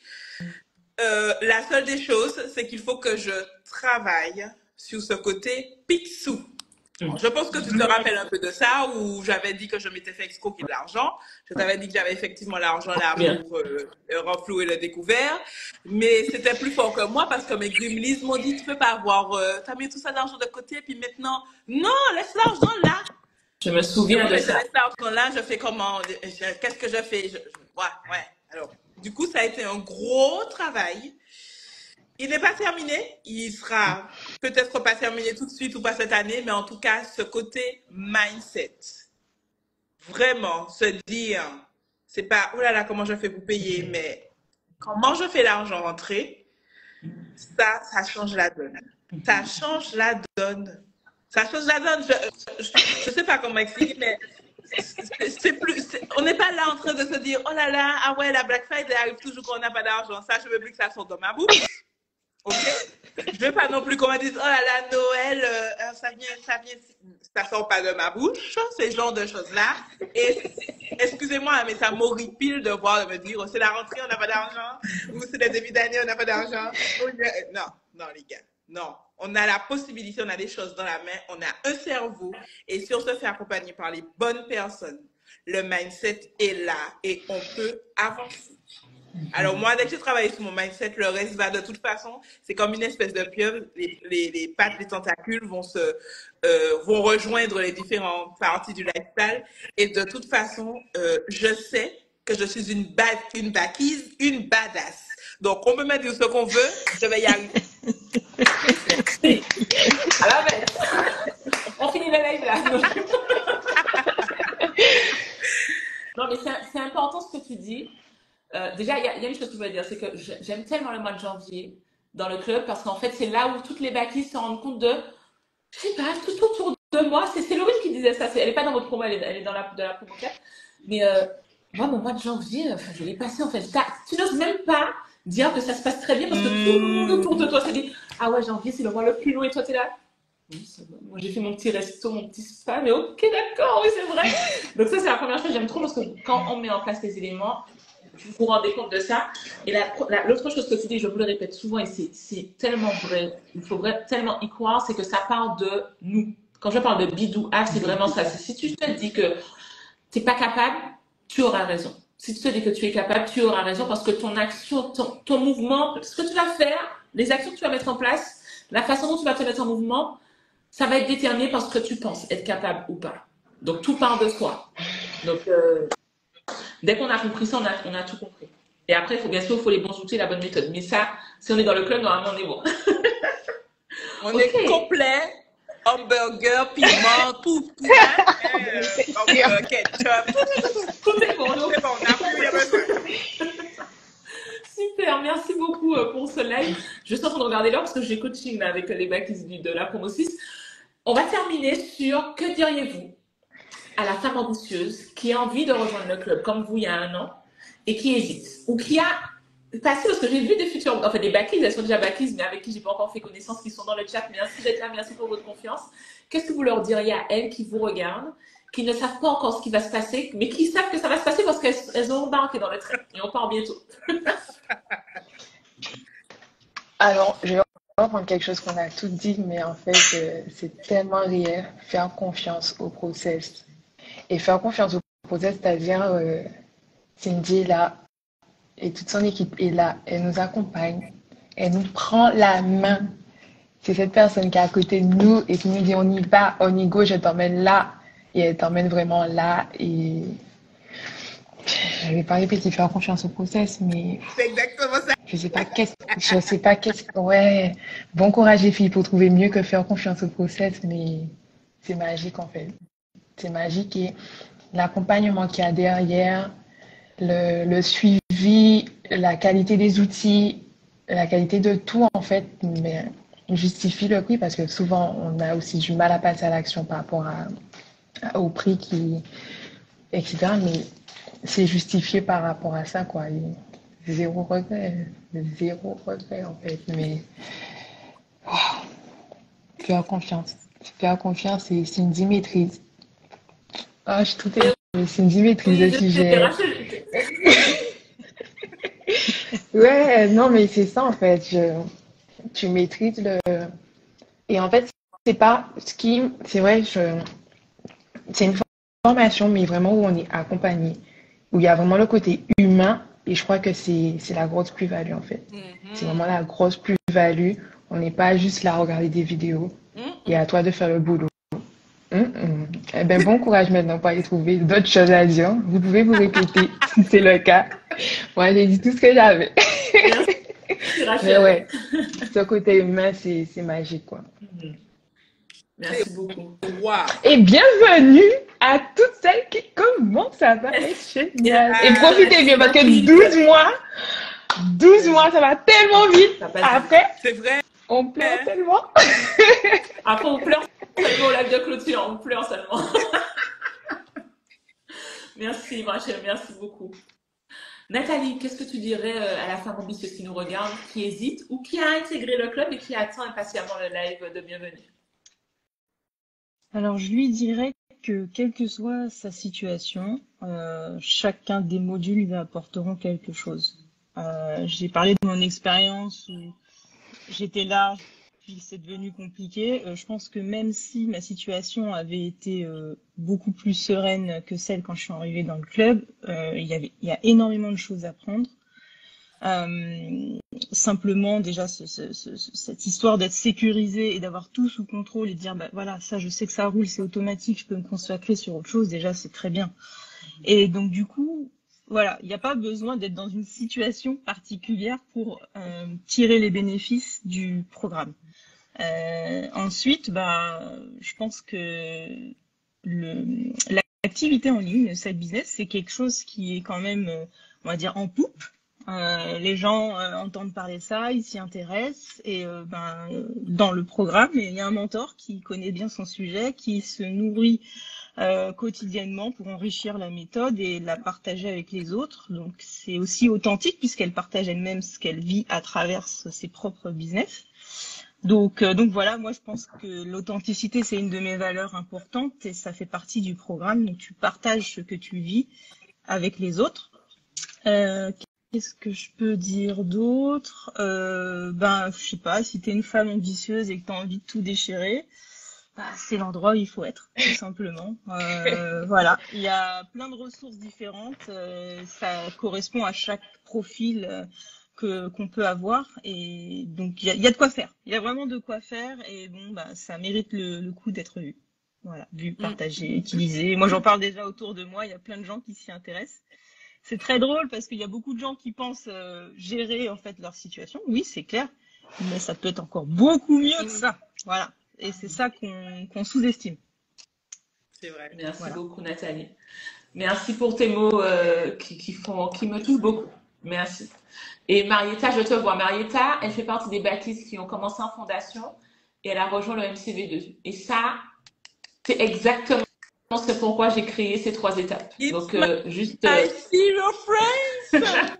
La seule des choses, c'est qu'il faut que je travaille sur ce côté pixou. Je pense que tu te rappelles un peu de ça, où j'avais dit que je m'étais fait escroquer de l'argent. Je t'avais dit que j'avais effectivement l'argent là pour renflouer le découvert. Mais c'était plus fort que moi parce que mes gremlins m'ont dit, tu peux pas avoir, t'as mis tout ça d'argent de côté, puis maintenant, non, laisse l'argent là. Je me souviens de ça. Là, je fais comment? Qu'est-ce que je fais? Ouais. Alors, du coup, ça a été un gros travail. Il n'est pas terminé. Il sera peut-être pas terminé tout de suite ou pas cette année, mais en tout cas, ce côté mindset. Vraiment, se dire, c'est pas, oh là là, comment je fais pour payer, mais comment je fais l'argent rentrer, ça change la donne. Ça change la donne. Ça change la donne. Je sais pas comment expliquer, mais on n'est pas là en train de se dire, oh là là, ah ouais, la Black Friday arrive toujours quand on n'a pas d'argent. Ça, je veux plus que ça sorte dans ma bouche. Ok? Je veux pas non plus qu'on me dise, oh là là, Noël, ça sort pas de ma bouche, ces genres de choses-là. Et excusez-moi, mais ça m'horripile de voir, de me dire, oh, c'est la rentrée, on n'a pas d'argent, ou c'est le début d'année, on n'a pas d'argent. Non, les gars, non. On a la possibilité, on a des choses dans la main, on a un cerveau, et si on se fait accompagner par les bonnes personnes, le mindset est là et on peut avancer. Alors moi, dès que j'ai travaillé sur mon mindset, le reste va de toute façon, c'est comme une espèce de pieuvre, les pattes, les tentacules vont rejoindre les différentes parties du lifestyle, et de toute façon, je sais que je suis une bâquise, une badass. Donc, on peut me dire ce qu'on veut, je vais y arriver. Alors, on finit le live là. Non, mais c'est important ce que tu dis. Déjà, il y a une chose que je voulais dire, c'est que j'aime tellement le mois de janvier dans le club parce qu'en fait, c'est là où toutes les bâquis se rendent compte de, je sais pas, tout autour de moi. C'est Laurie qui disait ça. Elle n'est pas dans votre promo, elle est dans la promo 4. Mais moi, mon mois de janvier, je l'ai passé en fait. Tu n'oses même pas dire que ça se passe très bien parce que tout le monde autour de toi se dit, ah ouais, janvier, c'est le mois le plus long et toi, t'es là. Oui, moi, j'ai fait mon petit resto, mon petit spa, mais ok, d'accord, oui, c'est vrai. Donc ça, c'est la première chose que j'aime trop parce que quand on met en place les éléments, vous vous rendez compte de ça. Et l'autre chose que tu dis, je vous le répète souvent, et c'est tellement vrai, il faut tellement y croire, c'est que ça part de nous. Quand je parle de bidou, c'est vraiment ça. Si tu te dis que tu n'es pas capable, tu auras raison. Si tu te dis que tu es capable, tu auras raison parce que ton action, ton mouvement, ce que tu vas faire, les actions que tu vas mettre en place, la façon dont tu vas te mettre en mouvement, ça va être déterminé par ce que tu penses être capable ou pas. Donc, tout part de toi. Donc, dès qu'on a compris ça, on a tout compris. Et après, bien sûr, il faut les bons outils, la bonne méthode. Mais ça, si on est dans le club, normalement, on est bon. On est complet. Hamburger, piment, tout. Ketchup. Tout est bon. C'est bon, on a plus rien besoin. Super, merci beaucoup pour ce live. Je suis en train de regarder l'heure parce que j'ai coaching là, avec les bacs de la promo 6. On va terminer sur que diriez-vous à la femme ambitieuse qui a envie de rejoindre le club comme vous il y a 1 an et qui hésite ou qui a passé, parce que j'ai vu des futurs, enfin des backies, elles sont déjà backies mais avec qui j'ai pas encore fait connaissance, qui sont dans le chat. Merci d'être là, merci pour votre confiance. Qu'est-ce que vous leur diriez à elles qui vous regardent, qui ne savent pas encore ce qui va se passer, mais qui savent que ça va se passer parce qu'elles ont embarqué dans le train et on part bientôt. Alors, je vais reprendre quelque chose qu'on a tout dit, mais en fait, c'est tellement réel. Faire confiance au process. Et faire confiance au process, c'est-à-dire, Cindy est là et toute son équipe est là. Elle nous accompagne. Elle nous prend la main. C'est cette personne qui est à côté de nous et qui nous dit on y va, on y go, je t'emmène là. Et elle t'emmène vraiment là. Et je ne vais pas répéter faire confiance au process, mais C'est exactement ça. je sais pas qu'est-ce. Ouais, bon courage les filles pour trouver mieux que faire confiance au process, mais c'est magique en fait. C'est magique et l'accompagnement qu'il y a derrière, le suivi, la qualité des outils, la qualité de tout en fait, mais justifie le prix parce que souvent on a aussi du mal à passer à l'action par rapport au prix etc. Mais c'est justifié par rapport à ça quoi. Et zéro regret en fait. Mais faire confiance et Cindy maîtrise. Ah, je suis tout émue. Cindy maîtrise le sujet. Ouais, non, mais c'est ça en fait. Tu maîtrises le. Et en fait, c'est pas ce qui. C'est vrai, c'est une formation, mais vraiment où on est accompagné, où il y a vraiment le côté humain. Et je crois que c'est la grosse plus-value en fait. C'est vraiment la grosse plus-value. On n'est pas juste là à regarder des vidéos. Et à toi de faire le boulot. Eh bien, bon courage maintenant pour aller trouver d'autres choses à dire. Vous pouvez vous répéter si c'est le cas. Moi, j'ai dit tout ce que j'avais. Mais ouais, ce côté humain, c'est magique, quoi. Merci beaucoup. Wow. Et bienvenue à toutes celles qui commencent à va être génial. Et profitez bien parce que 12 mois, ça va tellement vite. Après, C'est vrai. on pleure tellement. Après, on pleure seulement au live de clôture. On pleure seulement. Merci, Rachel. Merci beaucoup. Nathalie, qu'est-ce que tu dirais à la femme ambitieuse qui nous regarde, qui hésite ou qui a intégré le club et qui attend impatiemment le live de bienvenue? Alors, je lui dirais que quelle que soit sa situation, chacun des modules lui apporteront quelque chose. J'ai parlé de mon expérience où j'étais là, puis c'est devenu compliqué. Je pense que même si ma situation avait été beaucoup plus sereine que celle quand je suis arrivée dans le club, il y a énormément de choses à prendre. Simplement déjà cette histoire d'être sécurisé et d'avoir tout sous contrôle et de dire bah voilà, ça je sais que ça roule, c'est automatique, je peux me consacrer sur autre chose, déjà c'est très bien. Et donc du coup voilà, il n'y a pas besoin d'être dans une situation particulière pour tirer les bénéfices du programme. Ensuite, bah, je pense que l'activité en ligne, le side business, c'est quelque chose qui est quand même, on va dire, en poupe. Les gens entendent parler de ça, ils s'y intéressent et dans le programme, il y a un mentor qui connaît bien son sujet, qui se nourrit quotidiennement pour enrichir la méthode et la partager avec les autres. Donc c'est aussi authentique puisqu'elle partage elle-même ce qu'elle vit à travers ses propres business. Donc voilà, moi je pense que l'authenticité c'est une de mes valeurs importantes et ça fait partie du programme. Donc tu partages ce que tu vis avec les autres. Qu'est-ce que je peux dire d'autre? Je sais pas, si t'es une femme ambitieuse et que t'as envie de tout déchirer, c'est l'endroit où il faut être, tout simplement. Voilà, il y a plein de ressources différentes, ça correspond à chaque profil qu'on peut avoir et donc il y a de quoi faire. Il y a vraiment de quoi faire et bon ça mérite le coup d'être vu. Voilà, vu, partagé, utilisé. Moi j'en parle déjà autour de moi, il y a plein de gens qui s'y intéressent. C'est très drôle parce qu'il y a beaucoup de gens qui pensent gérer en fait leur situation. Oui, c'est clair, mais ça peut être encore beaucoup mieux que ça. Voilà, et c'est ça qu'on sous-estime. C'est vrai. Merci beaucoup, Nathalie. Merci pour tes mots qui me touchent beaucoup. Merci. Et Marietta, je te vois. Marietta, elle fait partie des baptistes qui ont commencé en fondation et elle a rejoint le MCV2. Et ça, c'est exactement ce pourquoi j'ai créé ces 3 étapes. Donc, juste. I see your friends!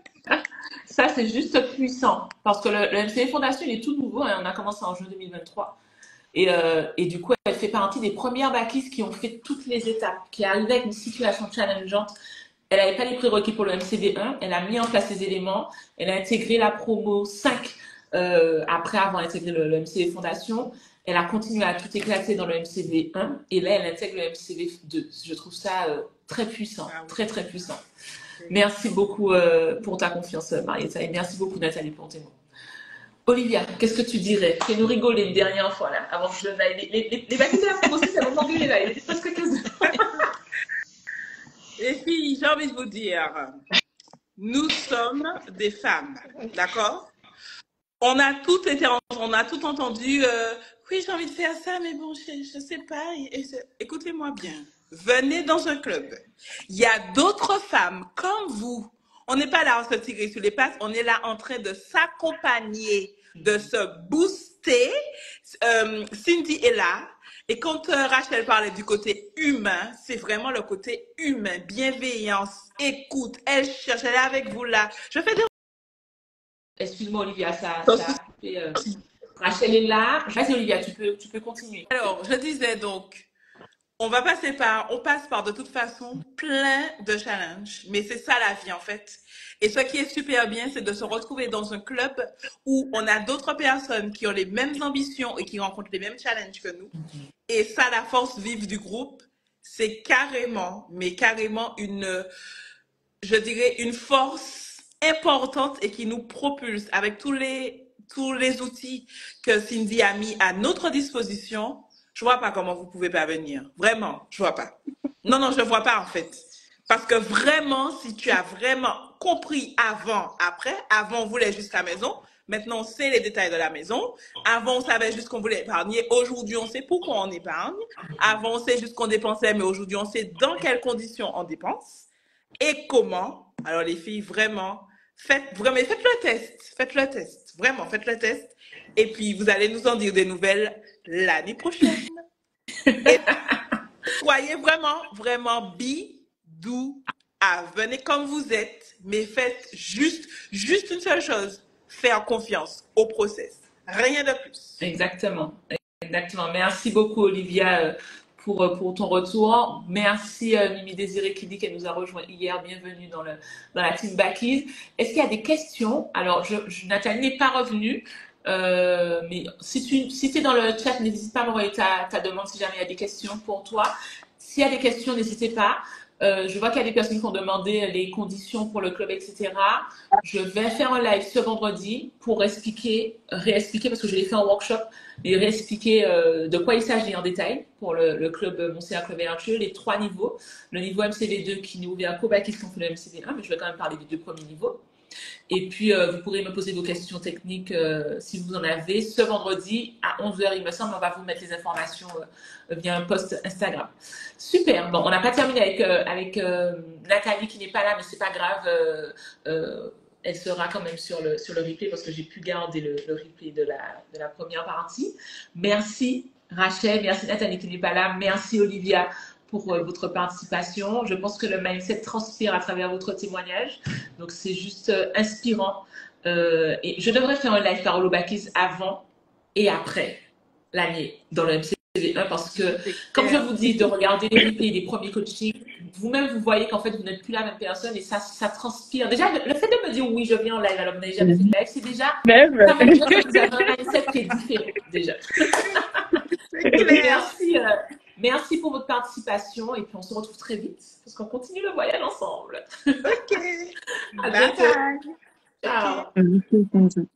Ça, c'est juste puissant. Parce que le MCV Fondation, il est tout nouveau. Hein, on a commencé en juin 2023. Et du coup, elle fait partie des premières backies qui ont fait toutes les étapes, qui est arrivée avec une situation challengeante. Elle n'avait pas les prérequis pour le MCV1, elle a mis en place les éléments, elle a intégré la promo 5 après avoir intégré le MCV Fondation. Elle a continué à tout éclater dans le MCV1 et là, elle intègre le MCV2. Je trouve ça très puissant, très, très puissant. Merci beaucoup pour ta confiance, Marietta, et merci beaucoup, Nathalie, pour tes mots. Olivia, qu'est-ce que tu dirais? Fais-nous rigoler une dernière fois, là, avant que je n'aille. Les backies de la promo, ça va m'engueuler, là. Il est presque 15 heures. Les filles, j'ai envie de vous dire, nous sommes des femmes, d'accord? On a toutes été, on a tout entendu. Oui, j'ai envie de faire ça, mais bon, je sais pas. Écoutez-moi bien. Venez dans un club. Il y a d'autres femmes comme vous. On n'est pas là à se tirer sur les pattes. On est là en train de s'accompagner, de se booster. Cindy est là. Et quand Rachel parlait du côté humain, c'est vraiment le côté humain, bienveillance, écoute. Elle cherche, elle est avec vous là. Je fais des... Excuse-moi, Olivia, ça fait, Rachel est là. Vas-y, Olivia, tu peux continuer. Alors, je disais donc, on passe par de toute façon plein de challenges, mais c'est ça la vie en fait. Et ce qui est super bien, c'est de se retrouver dans un club où on a d'autres personnes qui ont les mêmes ambitions et qui rencontrent les mêmes challenges que nous. Et ça, la force vive du groupe, c'est carrément, mais carrément je dirais, une force importante et qui nous propulse avec tous les outils que Cindy a mis à notre disposition. Je vois pas comment vous pouvez pas venir. Vraiment, je vois pas. Non, je vois pas en fait. Parce que vraiment, si tu as vraiment compris après, on voulait juste la maison. Maintenant, on sait les détails de la maison. Avant, on savait juste qu'on voulait épargner. Aujourd'hui, on sait pourquoi on épargne. Avant, on sait juste qu'on dépensait, mais aujourd'hui, on sait dans quelles conditions on dépense et comment. Alors, les filles, vraiment, faites le test. Faites le test. Vraiment, faites le test. Et puis, vous allez nous en dire des nouvelles l'année prochaine. Et soyez vraiment, vraiment venez comme vous êtes, mais faites juste une seule chose, faire confiance au process. Rien de plus. Exactement. Merci beaucoup, Olivia, pour ton retour. Merci, Mimi Désiré qui dit qu'elle nous a rejoint hier. Bienvenue dans la team Backies. Est-ce qu'il y a des questions? Alors, Nathalie n'est pas revenue. Mais si tu es dans le chat, n'hésite pas à m'envoyer ta demande si jamais il y a des questions pour toi. S'il y a des questions, n'hésitez pas. Je vois qu'il y a des personnes qui ont demandé les conditions pour le club, etc. Je vais faire un live ce vendredi pour réexpliquer, parce que je l'ai fait en workshop, et réexpliquer de quoi il s'agit en détail pour le club Montserrat Club Vertueux, les 3 niveaux. Le niveau MCV2 qui n'est ouvert qu'aux backies qui ont fait le MCV1, mais je vais quand même parler des 2 premiers niveaux. Et puis, vous pourrez me poser vos questions techniques si vous en avez. Ce vendredi, à 11h, il me semble, on va vous mettre les informations via un post Instagram. Super. Bon, on n'a pas terminé avec Nathalie qui n'est pas là, mais c'est pas grave. Elle sera quand même sur le replay parce que j'ai pu garder le replay de la première partie. Merci Rachel, merci Nathalie qui n'est pas là, merci Olivia pour votre participation. Je pense que le mindset transpire à travers votre témoignage. Donc, c'est juste inspirant. Et je devrais faire un live par Olobakis avant et après l'année dans le MCV1 parce que, comme je vous dis, de regarder les replays des premiers coachings, vous-même, vous voyez qu'en fait, vous n'êtes plus la même personne et ça transpire. Déjà, le fait de me dire oui, je viens en live alors que vous n'avez jamais fait de live, c'est déjà, ça veut dire que vous avez un mindset qui est différent, déjà. Merci pour votre participation et puis on se retrouve très vite parce qu'on continue le voyage ensemble. Ok. À bientôt. Ciao.